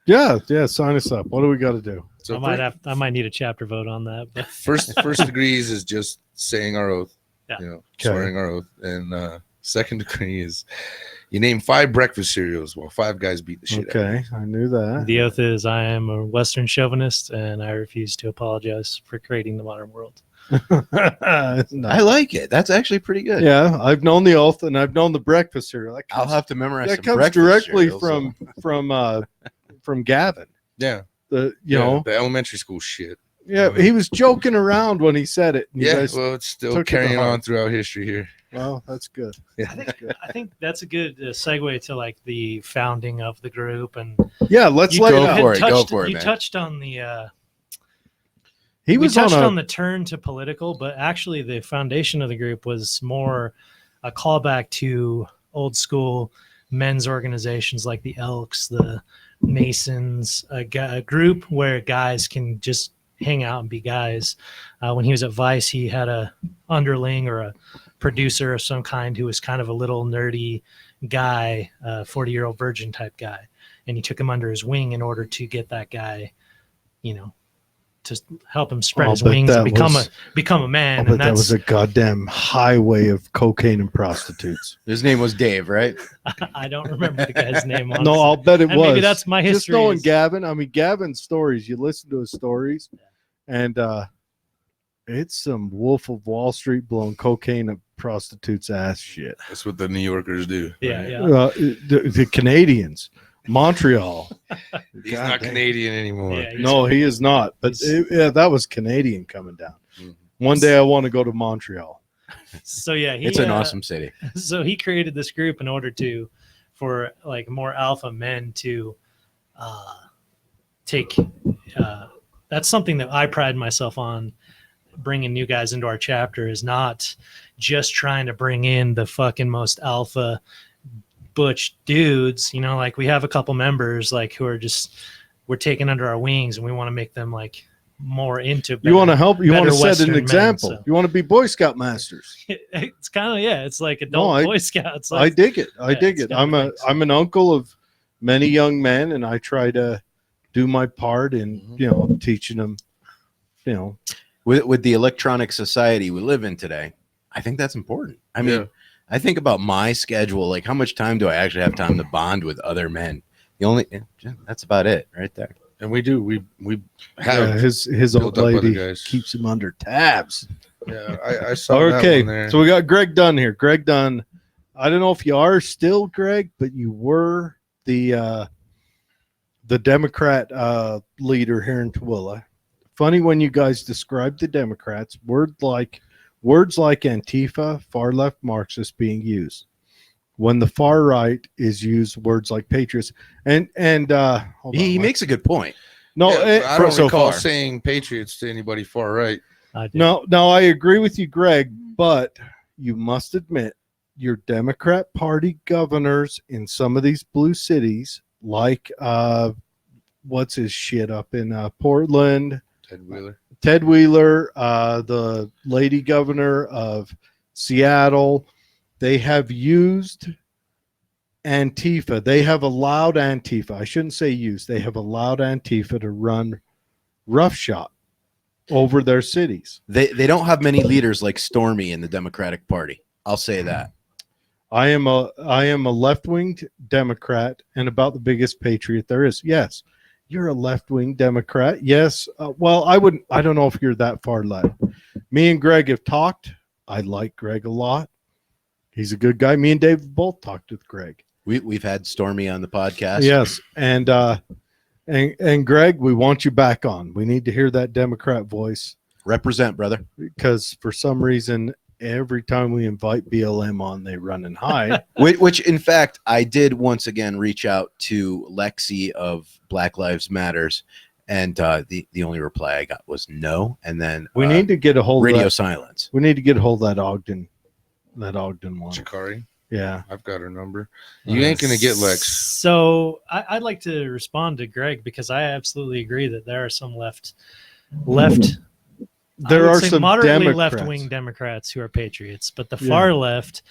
Yeah, sign us up. What do we got to do? So I might need a chapter vote on that. But first degrees is just saying our oath, Yeah. you know, swearing our oath, and second degree is you name 5 breakfast cereals while 5 guys beat the shit out of Okay, I knew that. the oath is I am a Western chauvinist, and I refuse to apologize for creating the modern world. Nice. I like it. That's actually pretty good. Yeah, I've known the oath and I've known the breakfast cereal. That I'll comes, have to memorize that some comes breakfast directly cereals, from Gavin. Yeah, You yeah, know, the elementary school shit. yeah, he was joking around when he said it. You Yeah, guys- well, it's still took it to carrying heart. on throughout history here. well, that's good. I think that's a good segue to like the founding of the group, and Yeah, let's you let go it had out. for it, go touched- for it, You man. touched on the. He We was touched on on the turn to political, but actually the foundation of the group was more a callback to old school men's organizations like the Elks, the Masons, a group where guys can just hang out and be guys. When he was at Vice, he had a underling or a producer of some kind who was kind of a little nerdy guy, 40-year-old virgin type guy. And he took him under his wing in order to get that guy, to help him spread I'll his bet wings that and become was- a man. But And that was that's a goddamn highway of cocaine and prostitutes. His name was Dave, right? I don't remember the guy's name. No, Honestly. I'll bet it And was. maybe that's my Just history. knowing is- Gavin. I mean, Gavin's stories. You listen to his stories, and it's some Wolf of Wall Street blowing cocaine and prostitutes ass shit. That's what the New Yorkers do. Yeah, right? yeah. The Canadians, Montreal. He's God not dang. Canadian anymore. Yeah, he's- No, he is not. But He's- that was Canadian coming down. Mhm. One day I want to go to Montreal. So yeah, It's an awesome city. So he created this group in order for like more alpha men to take. That's something that I pride myself on. Bringing new guys into our chapter is not just trying to bring in the fucking most alpha butch dudes. Like we have a couple members like who are just we're taking under our wings, and we want to make them like more into. You want to help? You want to better set Western an men, example. so. You want to be Boy Scout masters. It's kind of it's like adult Boy Scouts. I dig it. I Yeah, dig it's it. I'm kinda I'm an uncle of many young men, and I try to do my part in teaching them. With the electronic society we live in today, I think that's important. I mean, Yeah. I think about my schedule, like how much time do I actually have time to bond with other men? That's about it right there. And we do. We Yeah, have. his built old up other lady guys. keeps him under tabs. Yeah, I saw that Okay, one there. so we got Greg Dunn here. Greg Dunn. I don't know if you are still Greg, but you were the Democrat leader here in Tooele. Funny when you guys describe the Democrats, words like Antifa, far left Marxist being used. When the far right is used, words like patriots and hold He on, makes a good point. no. Yeah, I don't so recall far. saying patriots to anybody far right. I do. No, I agree with you, Greg, but you must admit your Democrat Party governors in some of these blue cities, like what's his shit up in Portland, Ted Wheeler. Ted Wheeler, the lady governor of Seattle, they have used Antifa. They have allowed Antifa. I shouldn't say used. They have allowed Antifa to run roughshod over their cities. They don't have many leaders like Stormy in the Democratic Party. I'll say that. I am a left-wing Democrat and about the biggest patriot there is. Yes, you're a left-wing Democrat. Yes. Well, I don't know if you're that far left. Me and Greg have talked. I like Greg a lot. He's a good guy. Me and Dave both talked with Greg. We've had Stormy on the podcast. Yes, and Greg, we want you back on. We need to hear that Democrat voice. Represent, brother. because for some reason, every time we invite BLM on, they run and hide. Which, in fact, I did once again reach out to Lexi of Black Lives Matters, and the only reply I got was no. And then We need to get a hold radio of that. silence. We need to get a hold of that Ogden one. Chikari, Yeah. I've got her number. You ain't gonna get Lex. So I'd like to respond to Greg because I absolutely agree that there are some left. There are some moderately Democrats. left-wing Democrats who are patriots, but the far left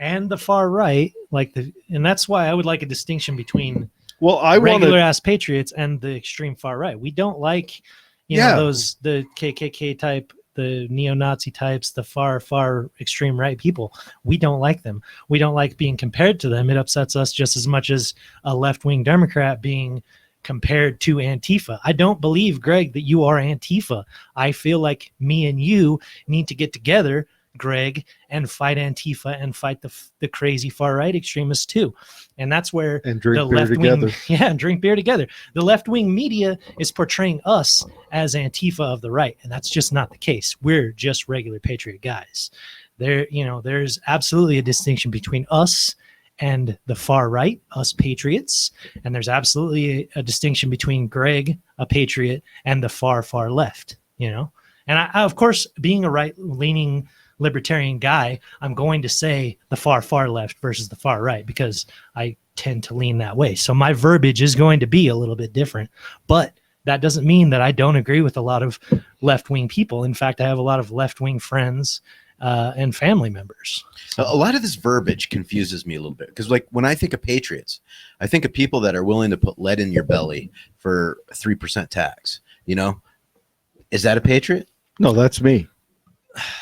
and the far right, and that's why I would like a distinction between Well, I want regular to. ass patriots and the extreme far right. We don't like, the KKK type, the neo-Nazi types, the far extreme right people. We don't like them. We don't like being compared to them. It upsets us just as much as a left-wing Democrat being compared to Antifa. I don't believe, Greg, that you are Antifa. I feel like me and you need to get together, Greg, and fight Antifa and fight the crazy far right extremists too. And that's where And drink the beer left together. wing, and drink beer together. The left wing media is portraying us as Antifa of the right, and that's just not the case. We're just regular patriot guys. There's absolutely a distinction between us and the far right, us patriots, and there's absolutely a distinction between Greg, a patriot, and the far left. And I, of course, being a right-leaning libertarian guy, I'm going to say the far left versus the far right because I tend to lean that way. So my verbiage is going to be a little bit different, but that doesn't mean that I don't agree with a lot of left-wing people. In fact, I have a lot of left-wing friends and family members. A lot of this verbiage confuses me a little bit because, like, when I think of patriots, I think of people that are willing to put lead in your belly for 3% tax. Is that a patriot? No, that's me.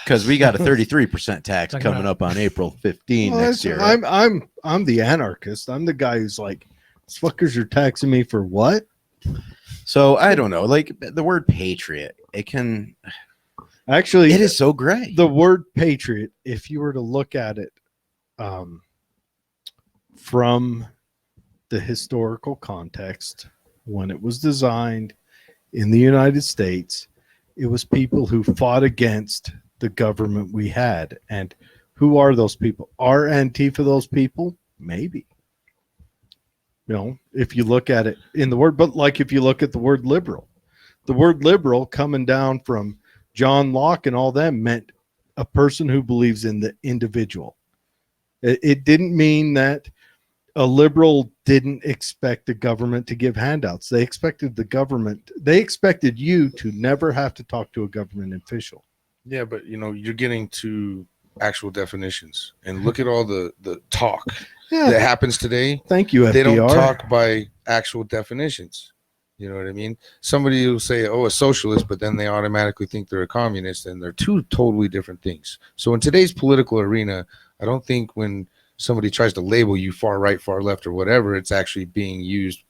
Because we got a 33% tax Talking coming about- up on April 15 next year. I'm the anarchist. I'm the guy who's like, "These fuckers are taxing me for what?" So I don't know. Like the word patriot, it Actually, is so gray. the word patriot, if you were to look at it from the historical context, when it was designed in the United States, it was people who fought against the government we had. And who are those people? Are Antifa those people? Maybe. If you look at it in the word, but like if you look at the word liberal coming down from John Locke and all them meant a person who believes in the individual. It didn't mean that a liberal didn't expect the government to give handouts. They expected you to never have to talk to a government official. Yeah, but you're getting to actual definitions, and look at all the talk that happens today. Thank you, FDR. They don't talk by actual definitions. You know what I mean? Somebody will say, "Oh, a socialist," but then they automatically think they're a communist, and they're two totally different things. So in today's political arena, I don't think when somebody tries to label you far right, far left, or whatever, it's actually being used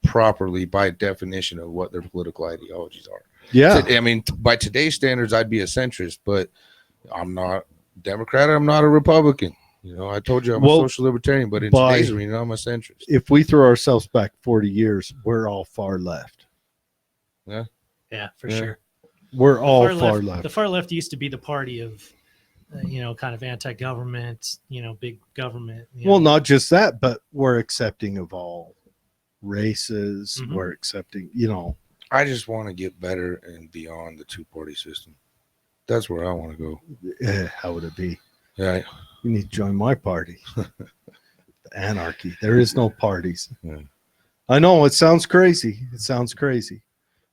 properly by definition of what their political ideologies are. Yeah. I mean, by today's standards, I'd be a centrist, but I'm not Democrat. I'm not a Republican. I told you I'm a social libertarian, but in today's arena, I'm a centrist. If we throw ourselves back 40 years, we're all far left. Yeah, for sure. We're all far left. The far left used to be the party of, kind of anti-government, big government. Well, not just that, but we're accepting of all races. Mhm. We're accepting, I just want to get better and beyond the two-party system. That's where I want to go. How would it be? Yeah. You need to join my party. Anarchy. There is no parties. Yeah. I know it sounds crazy.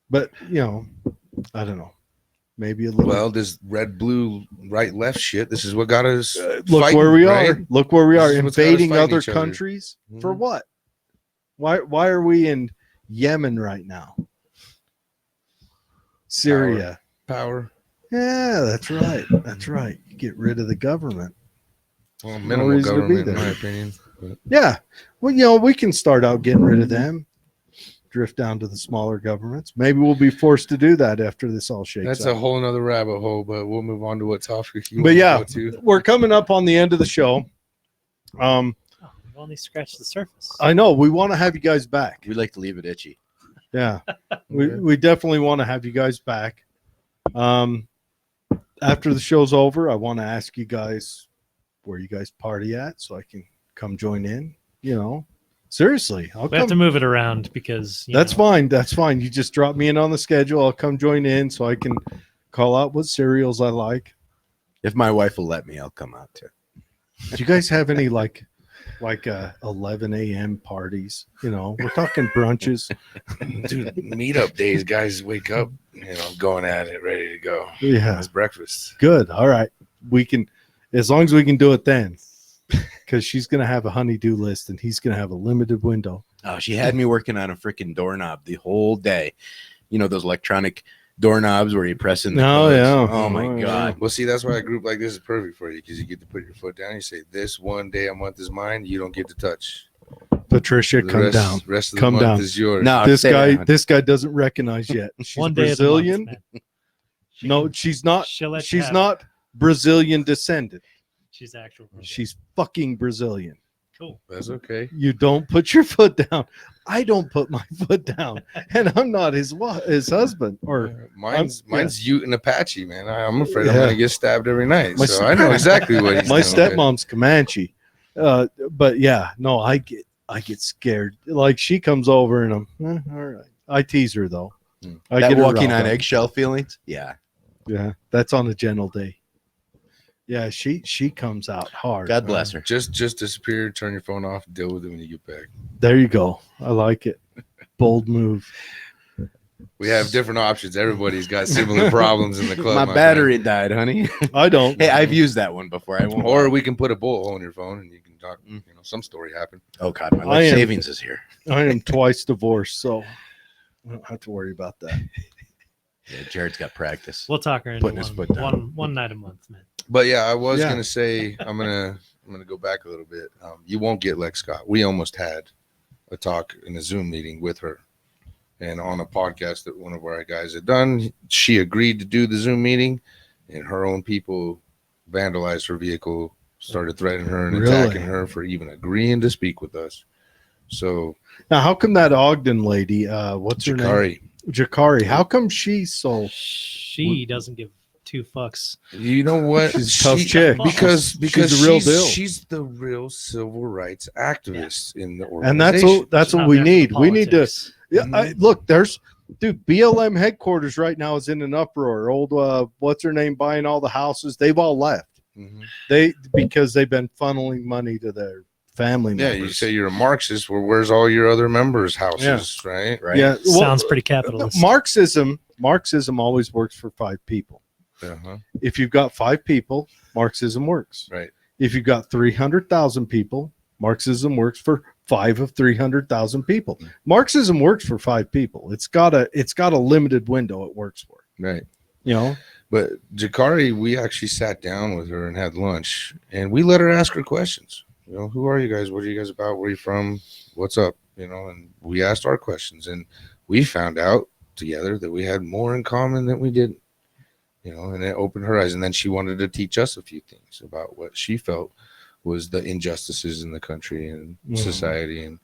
But, I don't know. Maybe a little. Well, this red, blue, right, left shit. This is what got us. Look fighting, where we right? are. Look where we are. This is what's got us Invading fighting other each other. countries for Mhm. what? Why are we in Yemen right now? Syria. Power. Yeah, that's right. That's right. You get rid of the government. Well, No minimal reason to be government, in there. my opinion. But Yeah. Well, we can start out getting rid of them. Drift down to the smaller governments. Maybe we'll be forced to do that after this all shakes that's out. a whole nother rabbit hole, but we'll move on to what topic you But want yeah, to go to. we're coming up on the end of the show. We've only scratched the surface. I know we want to have you guys back. We like to leave it itchy. Yeah, we definitely want to have you guys back. After the show's over, I want to ask you guys where you guys party at so I can come join in. Seriously, I'll We have to come. move it around because That's fine. That's fine. You just drop me in on the schedule. I'll come join in so I can call out what cereals I like. If my wife will let me, I'll come out too. Do you guys have any like 11 a.m. parties? We're talking brunches. Dude, meetup days, guys wake up, going at it, ready to go. Yeah, It's breakfast. good. All right, we can, as long as we can do it then, because she's gonna have a honey-do list and he's gonna have a limited window. Oh, she had me working on a freaking doorknob the whole day. Those electronic doorknobs where you press in the Oh, codes. yeah. Oh my Oh, God. Well, see, that's why a group like this is perfect for you because you get to put your foot down. You say, "This one day a month is mine. You don't get to touch. Patricia, The come rest, down. Rest of Come the month down. is yours." No, This stay guy, down. this guy doesn't recognize yet. She's one day Brazilian. Of the month, man. She No, can- she's not. she'll let you She's have not Brazilian descended. it. She's actual. She's fucking Brazilian. cool. That's okay. You don't put your foot down. I don't put my foot down, and I'm not his husband. Or Mine's yeah. Ute and Apache, man. I'm afraid I'm Yeah. gonna get stabbed every night. My So I know exactly what he's my doing. stepmom's Comanche. But yeah, no, I get scared. Like she comes over and I'm all right. I tease her though. I That get her walking riled on up. eggshell feelings. Yeah. Yeah, that's on a gentle day. Yeah, she comes out hard. God bless her. Just disappear, turn your phone off, deal with it when you get back. There you go. I like it. Bold move. We have different options. Everybody's got similar problems in the club. My my battery died, honey. I don't. Hey, I've used that one before. I friend. won't. Or we can put a bullet hole in your phone and you can talk. Some story happened. Oh God, my I life am- savings is here. I am twice divorced, so I don't have to worry about that. Yeah, Jared's got practice. We'll talk her into Putting his foot down. one night a month, man. But yeah, I was Yeah. gonna say I'm gonna go back a little bit. You won't get Lex Scott. We almost had a talk in a Zoom meeting with her, and on a podcast that one of our guys had done, she agreed to do the Zoom meeting, and her own people vandalized her vehicle, started threatening her and Really? attacking her for even agreeing to speak with us. So Now, how come that Ogden lady? What's her name? Jakari, Jakari. How come she's so? She doesn't give two fucks. you know what? She's a tough chick. because She's the real deal. She's the real civil rights activist in the And organization. that's She's what not we there for need. We need to. politics. Yeah, look. There's BLM headquarters right now is in an uproar. Old what's her name buying all the houses? They've all left. Mhm. Because they've been funneling money to their family Yeah, members. you say you're a Marxist. Well, where's all your other members' houses, right? Right. Yeah, well, Sounds pretty capitalist. Marxism always works for 5 people. Uh-huh. If you've got 5 people, Marxism works. Right. If you've got 300,000 people, Marxism works for 5 of 300,000 people. Marxism works for 5 people. It's got a limited window it works for. Right. But Jakari, we actually sat down with her and had lunch, and we let her ask her questions. Who are you guys? What are you guys about? Where are you from? What's up? And we asked our questions, and we found out together that we had more in common than we didn't. And it opened her eyes. And then she wanted to teach us a few things about what she felt was the injustices in the country and society. And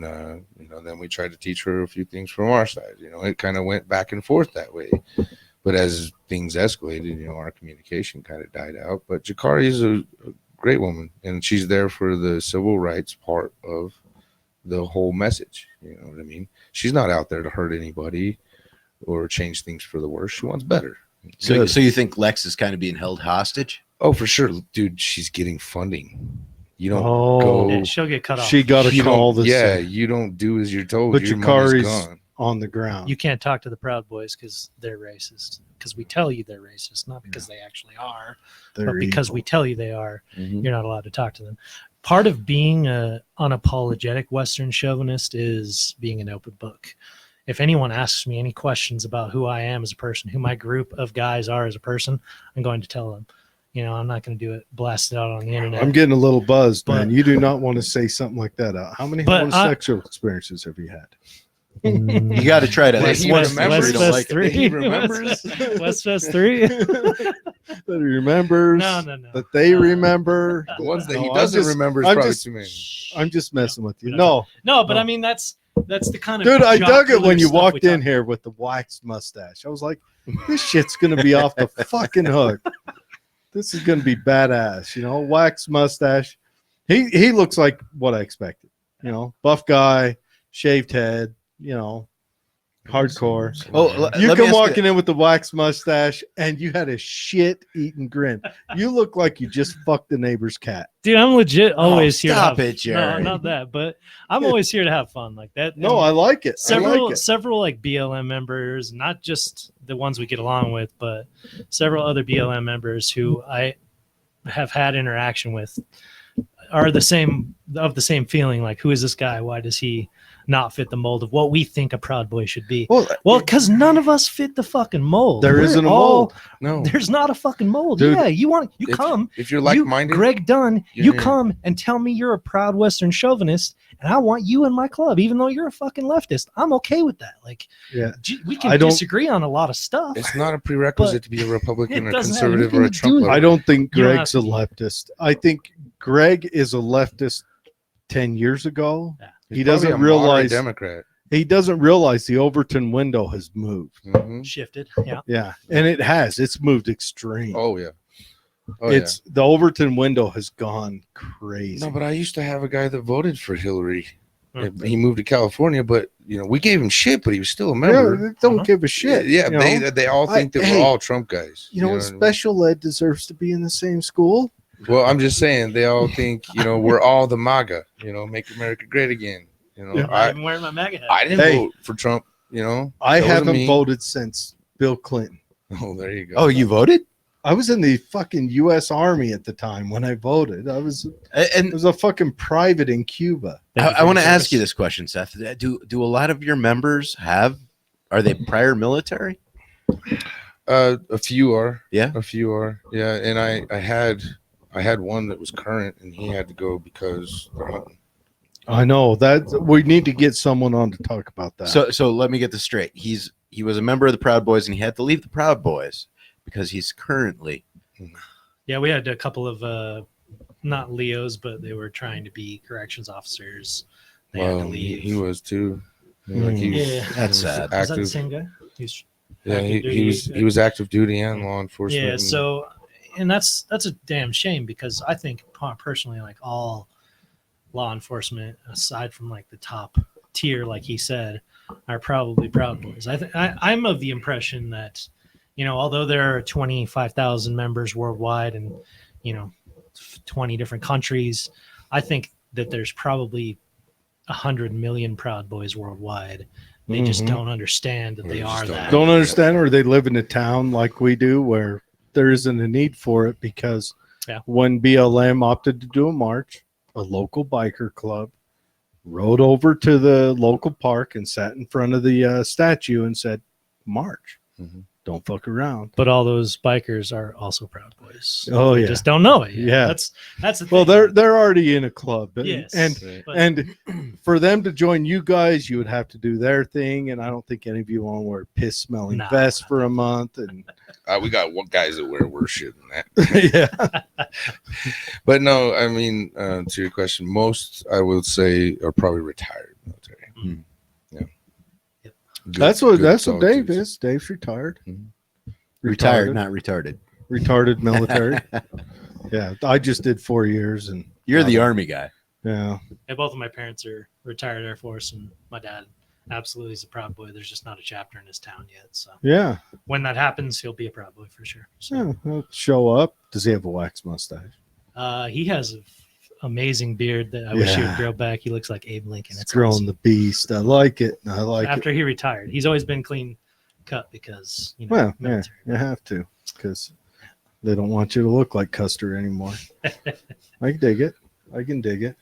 then we tried to teach her a few things from our side. It kind of went back and forth that way. But as things escalated, our communication kind of died out. But Jakari is a great woman, and she's there for the civil rights part of the whole message. You know what I mean? She's not out there to hurt anybody or change things for the worse. She wants better. So Good. you think Lex is kind of being held hostage? Oh, for sure, dude. She's getting funding. You don't Oh. go. Yeah, she'll get cut off. She got a you call don't- this yeah, you don't do as you're told. But Your money's Jakari's gone. on the ground. You can't talk to the Proud Boys because they're racist. Because we tell you they're racist, not because they actually are, They're but because evil. we tell you they are. Mhm. You're not allowed to talk to them. Part of being a unapologetic Western chauvinist is being an open book. If anyone asks me any questions about who I am as a person, who my group of guys are as a person, I'm going to tell them. I'm not going to do it, blast it out on the internet. I'm getting a little buzzed, man. But- You do not want to say something like that out. How many But homosexual experiences have you had? You got to try to. West- you West- remember West you don't Fest like it. 3. He remembers. West Fest 3. That he remembers. No. That they remember. The ones that No, he I'm doesn't just- remember is I'm probably just- too many. I'm just messing with you. No. No, No, but No. I mean, that's That's the kind of Dude, I jock dug it cooler when you stuff we walked in talk- here with the waxed mustache. I was like, this shit's gonna be off the fucking hook. This is gonna be badass, waxed mustache. He looks like what I expected. Buff guy, shaved head, hardcore. You come walking in with the waxed mustache and you had a shit-eating grin. You look like you just fucked the neighbor's cat. Dude, I'm legit always here. Stop to have, it, Jerry. No, not that, but I'm always here to have fun like that. No, And I like it. several like BLM members, not just the ones we get along with, but several other BLM members who I have had interaction with are the same feeling. Like, who is this guy? Why does he not fit the mold of what we think a Proud Boy should be? Well, because none of us fit the fucking mold. There isn't a mold. No, There's not a fucking mold. Dude, Yeah, come. If you're like-minded, Greg Dunn, you're you in. come and tell me you're a proud Western chauvinist, and I want you in my club, even though you're a fucking leftist. I'm okay with that. Like, Yeah. We can disagree on a lot of stuff. it's not a prerequisite to be a Republican, it a doesn't have conservative, anything or a to Trump do with lover. I don't think You don't Greg's a have to- leftist. I think Greg is a leftist 10 years ago. Yeah. He's He probably doesn't a moderate realize Democrat. he doesn't realize the Overton window has moved. Mhm. Shifted. Yeah. Yeah, and it has. It's moved extreme. Oh yeah. Oh, It's the Overton window has gone crazy. No, but I used to have a guy that voted for Hillary. Hmm. He moved to California, but we gave him shit, but he was still a yeah, member. they don't give a shit. Yeah, you know? they all think that hey, we're all Trump guys. You know what? what I mean? Special ed deserves to be in the same school. Well, I'm just saying they all think we're all the MAGA. Make America great again. I'm not even wearing my MAGA hat. I didn't Hey. vote for Trump. I That wasn't haven't me. voted since Bill Clinton. Oh, there you go. Oh, you voted? I was in the fucking U.S. Army at the time when I voted. I was And a fucking private in Cuba. I want to ask you this question, Seth. Do a lot of your members are they prior military? A few are. Yeah? A few are. Yeah, and I had one that was current, and he had to go because they're hunting. I know that we need to get someone on to talk about that. So let me get this straight. He was a member of the Proud Boys and he had to leave the Proud Boys because he's currently Yeah, we had a couple of not Leos, but they were trying to be corrections officers. They had to Well, leave. he was too. Yeah. That's sad. Was that the Active. same guy? He's Yeah, active he was duty. he was active duty and law enforcement. Yeah, and- so and that's a damn shame because I think personally, like, all law enforcement, aside from like the top tier, like he said, are probably Proud Boys. I'm of the impression that, although there are 25,000 members worldwide and 20 different countries, I think that there's probably 100 million Proud Boys worldwide. They just Mhm. don't understand that Or they they just are don't that. Don't understand, or they live in a town like we do where there isn't a need for it because Yeah. when BLM opted to do a march, a local biker club rode over to the local park and sat in front of the statue and said, "March, Mhm. don't fuck around." But all those bikers are also Proud Boys. Oh, They yeah. just don't know it yet. Yeah. That's the Well, thing. they're already in a club, Yes. and Right. But- and for them to join you guys, you would have to do their thing, and I don't think any of you want to wear piss smelling No. vests for a month. And we got guys that wear worse shit than that. yeah, But no, I mean, to your question, most I would say are probably retired military. Mm. Yeah. Yep. Good- that's what good Dave solid dudes. is. Dave's retired. Mhm. retired, not retarded. Retarded military. Yeah, I just did 4 years, and You're the army guy. yeah, And both of my parents are retired Air Force, and my dad absolutely is a Proud Boy. There's just not a chapter in his town yet. So yeah, when that happens, he'll be a Proud Boy for sure. So yeah. He'll show up. Does he have a wax mustache? he has an amazing beard that I wish he would Yeah. grow back. He looks like Abe Lincoln. It's It's growing awesome. the beast. I like it. I like it. After he retired, he's always been clean cut because Well, yeah, military. you have to because they don't want you to look like Custer anymore. I can dig it. I can dig it.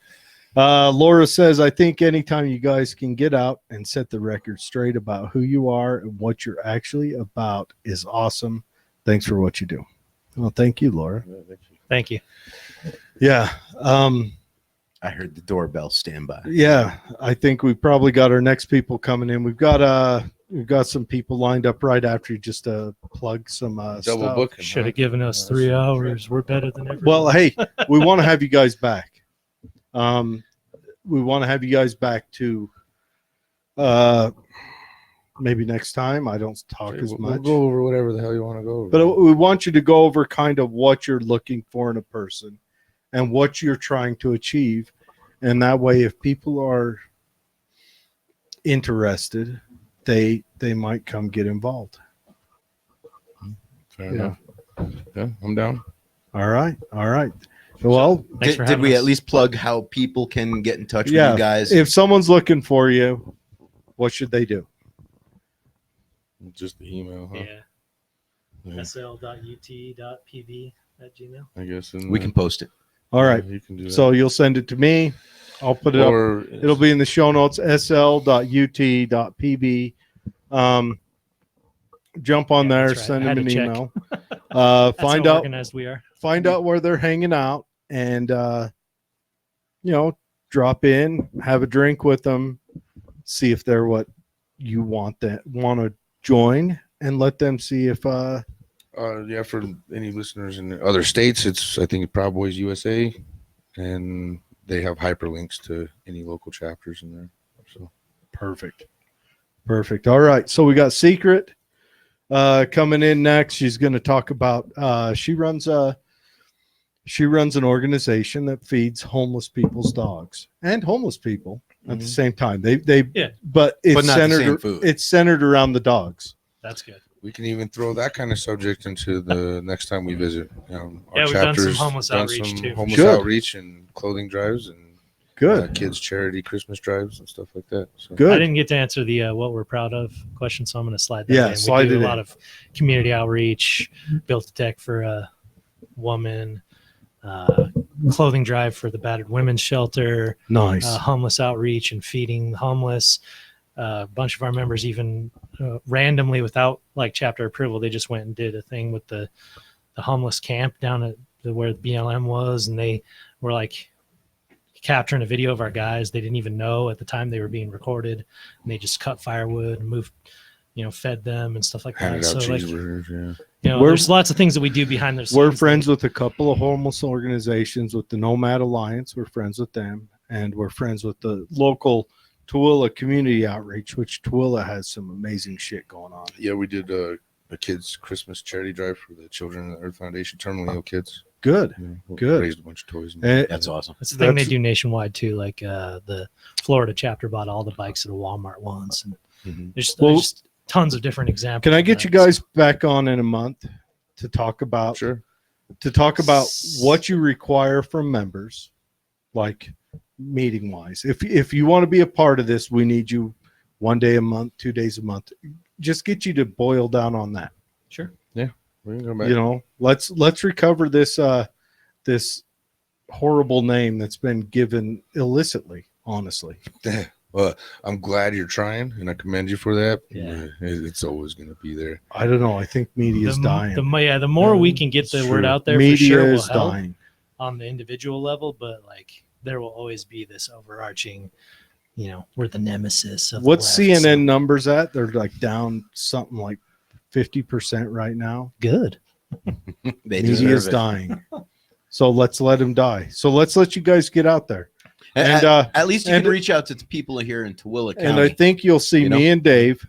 Laura says, I think anytime you guys can get out and set the record straight about who you are and what you're actually about is awesome. Thanks for what you do. Well, thank you, Laura. Thank you. Yeah. I heard the doorbell stand by. Yeah. I think we probably got our next people coming in. We've got some people lined up right after you just to plug some Double stuff. booking. Should have given us 3 hours. We're better than everyone. Well, hey, we want to have you guys back. We want to have you guys back to Maybe next time. I don't talk as We'll much. go over whatever the hell you want to go over. But we want you to go over kind of what you're looking for in a person and what you're trying to achieve. And that way, if people are interested, they might come get involved. Fair enough. Yeah, I'm down. All right. Well, Thanks for Did having we us. at least plug how people can get in touch with yeah. you guys? If someone's looking for you, what should they do? Just the email, huh? Yeah. sl.ut.pb at Gmail. I guess we can post it. All right. You can do that. So you'll send it to me. I'll put it up. It'll be in the show notes, sl.ut.pb. Jump on there, that's right. send I had them an to check. email. That's Find how out organized we are. find out where they're hanging out and drop in, have a drink with them, see if they're what you want to join, and let them see if for any listeners in other states, I think Proud Boys USA, and they have hyperlinks to any local chapters in there. So perfect. All right. So we got Secret coming in next. She's going to talk about she runs an organization that feeds homeless people's dogs and homeless people at the same time. But it's not the same food. It's centered around the dogs. That's good. we can even throw that kind of subject into the next time we visit. Our Yeah, we've done some chapters homeless outreach, some too. homeless Good. outreach and clothing drives and Good. kids charity Christmas drives and stuff like that. So. Good. I didn't get to answer the what we're proud of question, so I'm going to slide that Yeah, in. slide We do it a in. lot of community outreach, built a deck for a woman, clothing drive for the battered women's shelter, Nice. homeless outreach and feeding the homeless. A bunch of our members even randomly, without like chapter approval, they just went and did a thing with the homeless camp down at where the BLM was, and they were like capturing a video of our guys. They didn't even know at the time they were being recorded, and they just cut firewood and moved, fed them and stuff like that. Handed out So like, cheeseburgers, yeah. there's lots of things that we do behind the scenes. We're friends with a couple of homeless organizations with the Nomad Alliance. We're friends with them, and we're friends with the local Tooele community outreach, which Tooele has some amazing shit going on. Yeah, we did a kids' Christmas charity drive for the children of the Earth Foundation, terminally ill kids. Good. We Good. Raised a bunch of toys. And That's awesome. That's the thing they That's- do nationwide too. Like the Florida chapter bought all the bikes at a Walmart once, and there's just tons of different examples. Can I of get that. you guys back on in a month to talk about Sure. what you require from members, like meeting wise? If you want to be a part of this, we need you 1 day a month, 2 days a month. Just get you to boil down on that. Sure. We can go back. Let's recover this this horrible name that's been given illicitly, honestly. Well, I'm glad you're trying, and I commend you for that. Yeah. It's always going to be there. I don't know. I think media is dying. The more we can get the It's word true. out there, Media for sure will is help dying. on the individual level. But like, there will always be this overarching, we're the nemesis of. What's the left, CNN so- numbers at? They're like down something like 50% right now. Good. They Media is deserve it. dying. So let's let them die. So let's let you guys get out there. And At least you and- can reach out to the people here in Tooele County. and I think you'll see You know? me and Dave.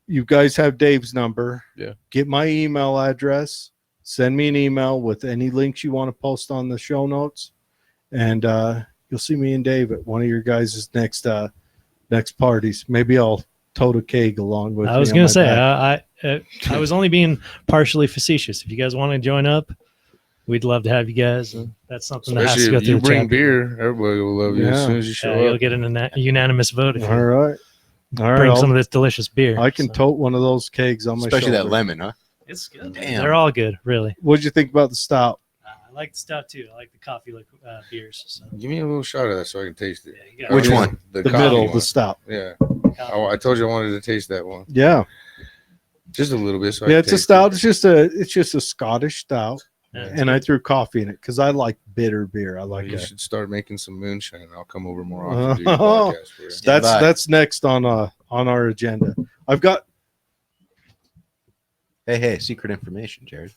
You guys have Dave's number. Yeah. Get my email address. Send me an email with any links you want to post on the show notes, and you'll see me and Dave at one of your guys' next parties. Maybe I'll tote a keg along with. I was me going on to say, my back. I was only being partially facetious. If you guys want to join up, we'd love to have you guys. And that's something that has to Especially go if through you the bring chapter. beer, everybody will love you as Yeah. soon as you show You'll up. get a unanimous vote if All you right. All bring right. some of this delicious beer. I can So, tote one of those kegs on my especially that shoulder. lemon, huh? It's good. Damn. They're all good, really. What'd you think about the stout? I like the stuff too. I like the coffee beers. So. Give me a little shot of that so I can taste it. Yeah, you got Which it. one? The coffee middle, one. the stout. Yeah. Coffee. I told you I wanted to taste that one. Yeah. Just a little bit. So I Yeah, can it's a taste stout. it. It's just a Scottish stout. Yeah, And I threw coffee in it because I like bitter beer. I like You it. should start making some moonshine. I'll come over more often. To do Oh. your podcast for you. Stand by. That's next on our agenda. I've got Hey, secret information, Jared.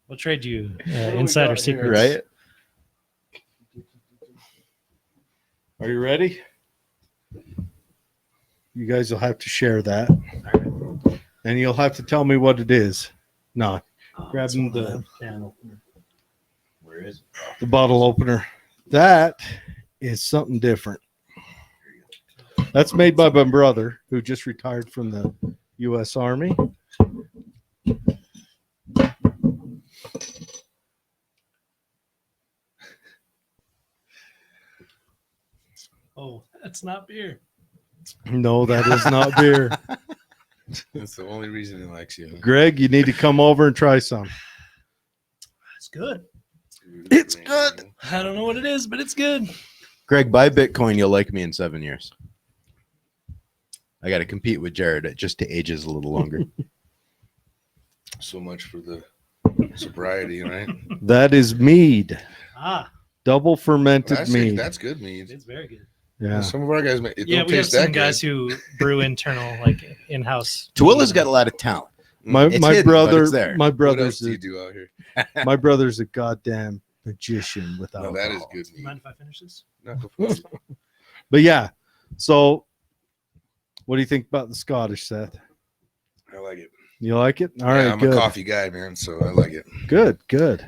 We'll trade you do we insider got here? secrets. Right? Are you ready? You guys will have to share that. And you'll have to tell me what it is. No, grabbing the can opener. Where is it? The bottle opener. That is something different. That's made by my brother, who just retired from the U.S. Army. Oh, that's not beer. No, that is not beer. That's the only reason he likes you. Greg, you need to come over and try some. It's good. It's good. I don't know what it is, but it's good. Greg, buy Bitcoin. You'll like me in 7 years. I got to compete with Jared just to ages a little longer. So much for the sobriety, right? That is mead. Ah, Double fermented mead. That's good mead. it's very good. Yeah. Some of our guys, it Yeah, don't we have taste that some guys good. who brew internal, like in-house. Tooele's got a lot of talent. My It's my hidden, but brother it's there. my What else brother's do you a, do out here? my brother's a goddamn magician with No, alcohol. that is good You mead. mind if I finish this? No, go for it. But yeah, so what do you think about the Scottish, Seth? I like it. You like it? All Yeah, right, I'm good. a coffee guy, man, so I like it. Good.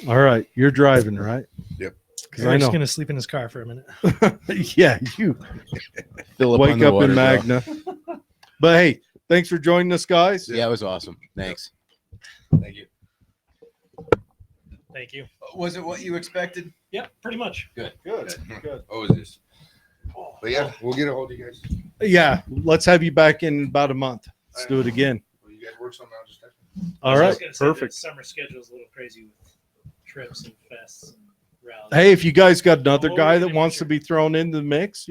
All right, you're driving, right? Yep. Because I Eric's know. gonna sleep in his car for a minute. Yeah, you Fill wake on the up water, in bro. Magna. But hey, thanks for joining us, guys. Yeah, it was awesome. Thanks. Thank you. Thank you. Was it what you expected? Yeah, pretty much. Good. Oh, is this? But yeah, we'll get a hold of you guys. Yeah, let's have you back in about a month. Let's do it again. Well, you guys work something out, just text me. All right, perfect. Summer schedule's a little crazy with trips and fests and rallies. Hey, if you guys got another Oh, guy yeah, that for wants sure. to be thrown in the mix,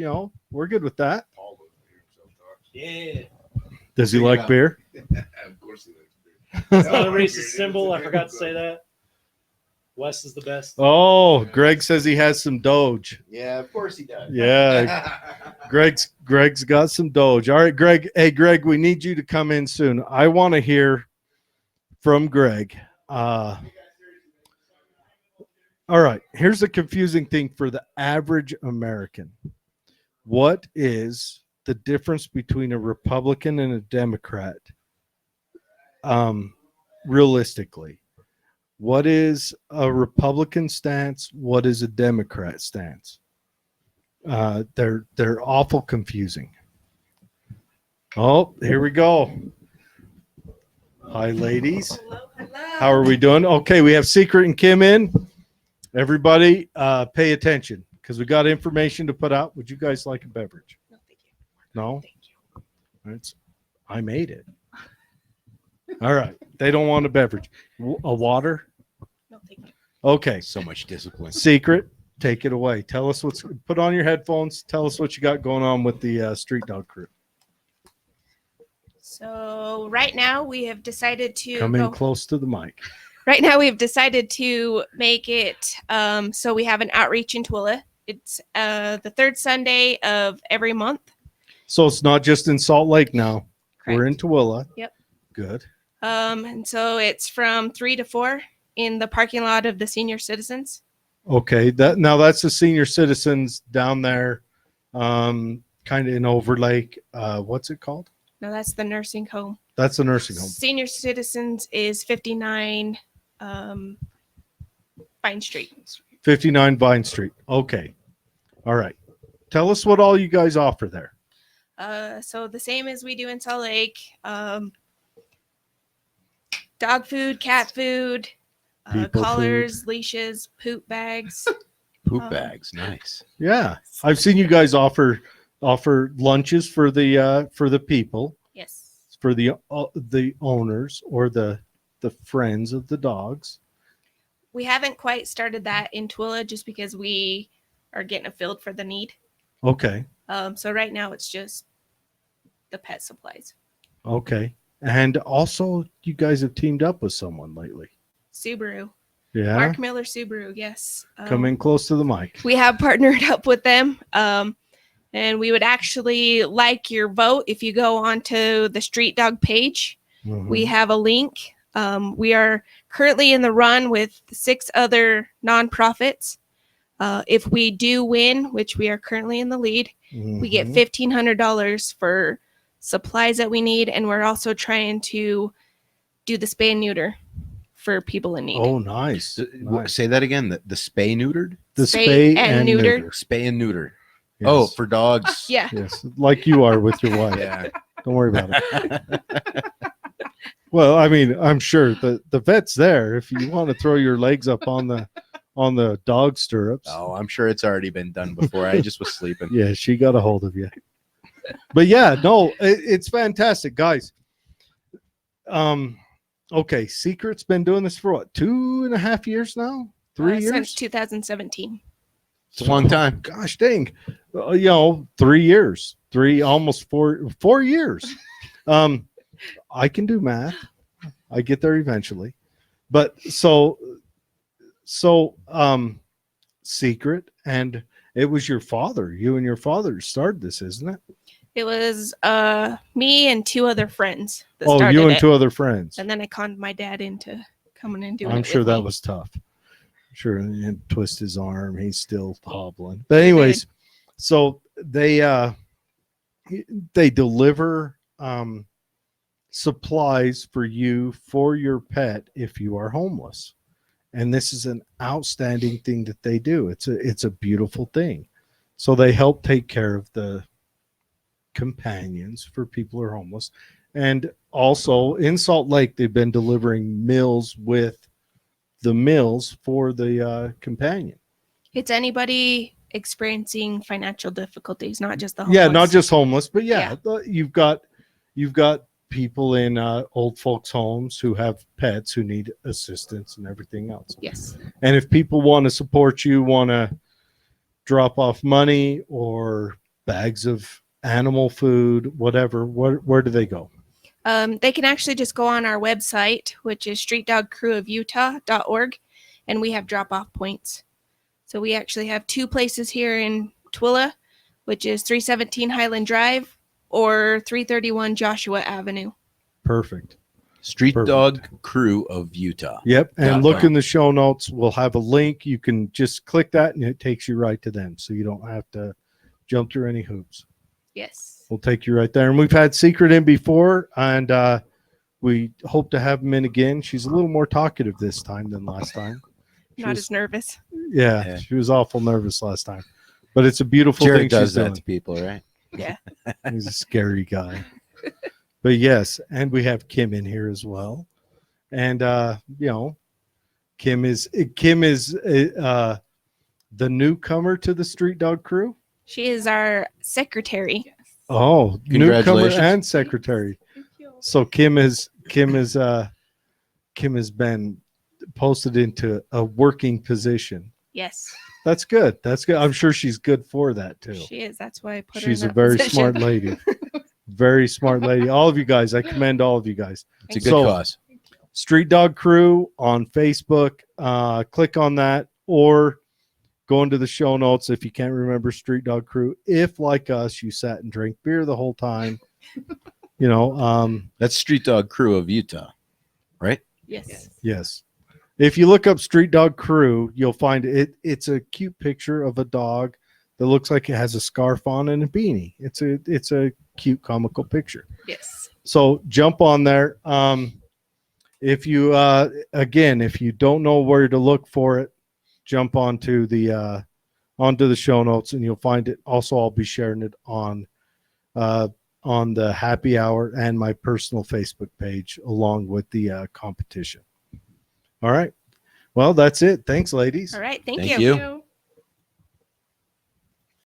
we're good with that. Paul doesn't hear himself talk. Yeah. Does he Figure it like out. beer? Of course he likes beer. It's not a racist symbol. I forgot to say that. West is the best. Oh, Greg says he has some Doge. Yeah, of course he does. Yeah, Greg's got some Doge. All right, Greg. Hey, Greg, we need you to come in soon. I want to hear from Greg. All right, here's the confusing thing for the average American. What is the difference between a Republican and a Democrat? Realistically, what is a Republican stance? What is a Democrat stance? They're awful confusing. Oh, here we go. Hi, ladies. Hello. How are we doing? Okay, we have Secret and Kim in. Everybody, pay attention because we got information to put out. Would you guys like a beverage? No, thank you. No? Thank you. I made it. All right. They don't want a beverage. A water? No, thank you. Okay. So much discipline. Secret, take it away. Tell us put on your headphones. Tell us what you got going on with the Street Dawg Crew. So right now we have decided to Come in close to the mic. Right now we've decided to make it so we have an outreach in Tooele. It's the third Sunday of every month. So it's not just in Salt Lake now. We're in Correct. Tooele. Yep. Good. And so it's from 3 to 4 in the parking lot of the senior citizens. Okay. That's the senior citizens down there, kind of in Overlake. What's it called? No, that's the nursing home. That's the nursing home. Senior citizens is 59 Vine Street. 59 Vine Street. Okay. All right. Tell us what all you guys offer there. So the same as we do in Salt Lake. Dog food, cat food, People collars, leashes, poop bags. Poop bags. Nice. Yeah. I've seen you guys offer lunches for the people, Yes. for the owners or the friends of the dogs. We haven't quite started that in Tooele just because we are getting a field for the need. Okay. So right now it's just the pet supplies. Okay. And also you guys have teamed up with someone lately. Subaru. Yeah. Mark Miller Subaru, yes. Come in close to the mic. We have partnered up with them. And we would actually like your vote if you go onto the Street Dawg page. Mhm. We have a link. We are currently in the run with 6 other nonprofits. If we do win, which we are currently in the lead, we get Mhm. $1,500 for supplies that we need, and we're also trying to do the spay and neuter for people in need. Oh, nice. Nice. Say that again. The spay neutered? The spay spay and and neuter. neuter. Spay and neuter. Yes. Oh, for dogs. Yeah. Yes, like you are with your wife. Yeah. Don't worry about it. Well, I mean, I'm sure the vet's there if you want to throw your legs up on the dog stirrups. Oh, I'm sure it's already been done before. I just was sleeping. Yeah, she got a hold of you. But yeah, no, it's fantastic, guys. Okay, Secret's been doing this for what, 2.5 years now? 3 years? Since 2017. It's a long time. Gosh dang. 3 years. Almost 4 years. I can do math. I get there eventually. But so Secret, and it was your father. You and your father started this, isn't it? It was me and 2 other friends that Oh, started you and it. 2 other friends. And then I conned my dad into coming and doing it. I'm sure with that me. was tough. Sure, and twist his arm. He's still hobbling. But anyways, so they deliver supplies for you for your pet if you are homeless, and this is an outstanding thing that they do. It's a beautiful thing. So they help take care of the companions for people who are homeless, and also in Salt Lake they've been delivering meals with the meals for the companion. It's anybody experiencing financial difficulties, not just the homeless. Yeah, not just homeless, but Yeah. you've got people in old folks homes who have pets who need assistance and everything else. Yes. And if people want to support you, want to drop off money or bags of animal food, whatever, where do they go? They can actually just go on our website, which is streetdawgcrewofutah.org, and we have drop-off points. So we actually have 2 places here in Tooele, which is 317 Highland Drive or 331 Joshua Avenue. Perfect. Street Perfect. Dawg Crew of Utah. Yep. And Dot look com. in the show notes. We'll have a link. You can just click that and it takes you right to them. So you don't have to jump through any hoops. Yes. We'll take you right there. And we've had Secret in before, and we hope to have him in again. She's a little more talkative this time than last time. Not as nervous. Yeah, she was awful nervous last time. But it's a beautiful thing Jared does she's that doing. to people, right? Yeah. He's a scary guy. But yes, and we have Kim in here as well. And Kim is the newcomer to the Street Dawg Crew. She is our secretary. Oh, newcomer Congratulations. and secretary. So Kim has been posted into a working position. Yes. That's good. That's good. I'm sure she's good for that too. She is. That's why I put She's her a in that very position. smart lady. Very smart lady. All of you guys, I commend all of you guys. It's a good So- cause. Street Dawg Crew on Facebook. Click on that or go into the show notes if you can't remember Street Dawg Crew. If, like us, you sat and drank beer the whole time, That's Street Dawg Crew of Utah, right? Yes. yes. If you look up Street Dawg Crew, you'll find it. It's a cute picture of a dog that looks like it has a scarf on and a beanie. It's a cute comical picture. Yes. So jump on there. If you if you don't know where to look for it, jump onto the show notes and you'll find it. Also, I'll be sharing it on the happy hour and my personal Facebook page along with the competition. All right. Well, that's it. Thanks, ladies. All right. Thank Thank you. you.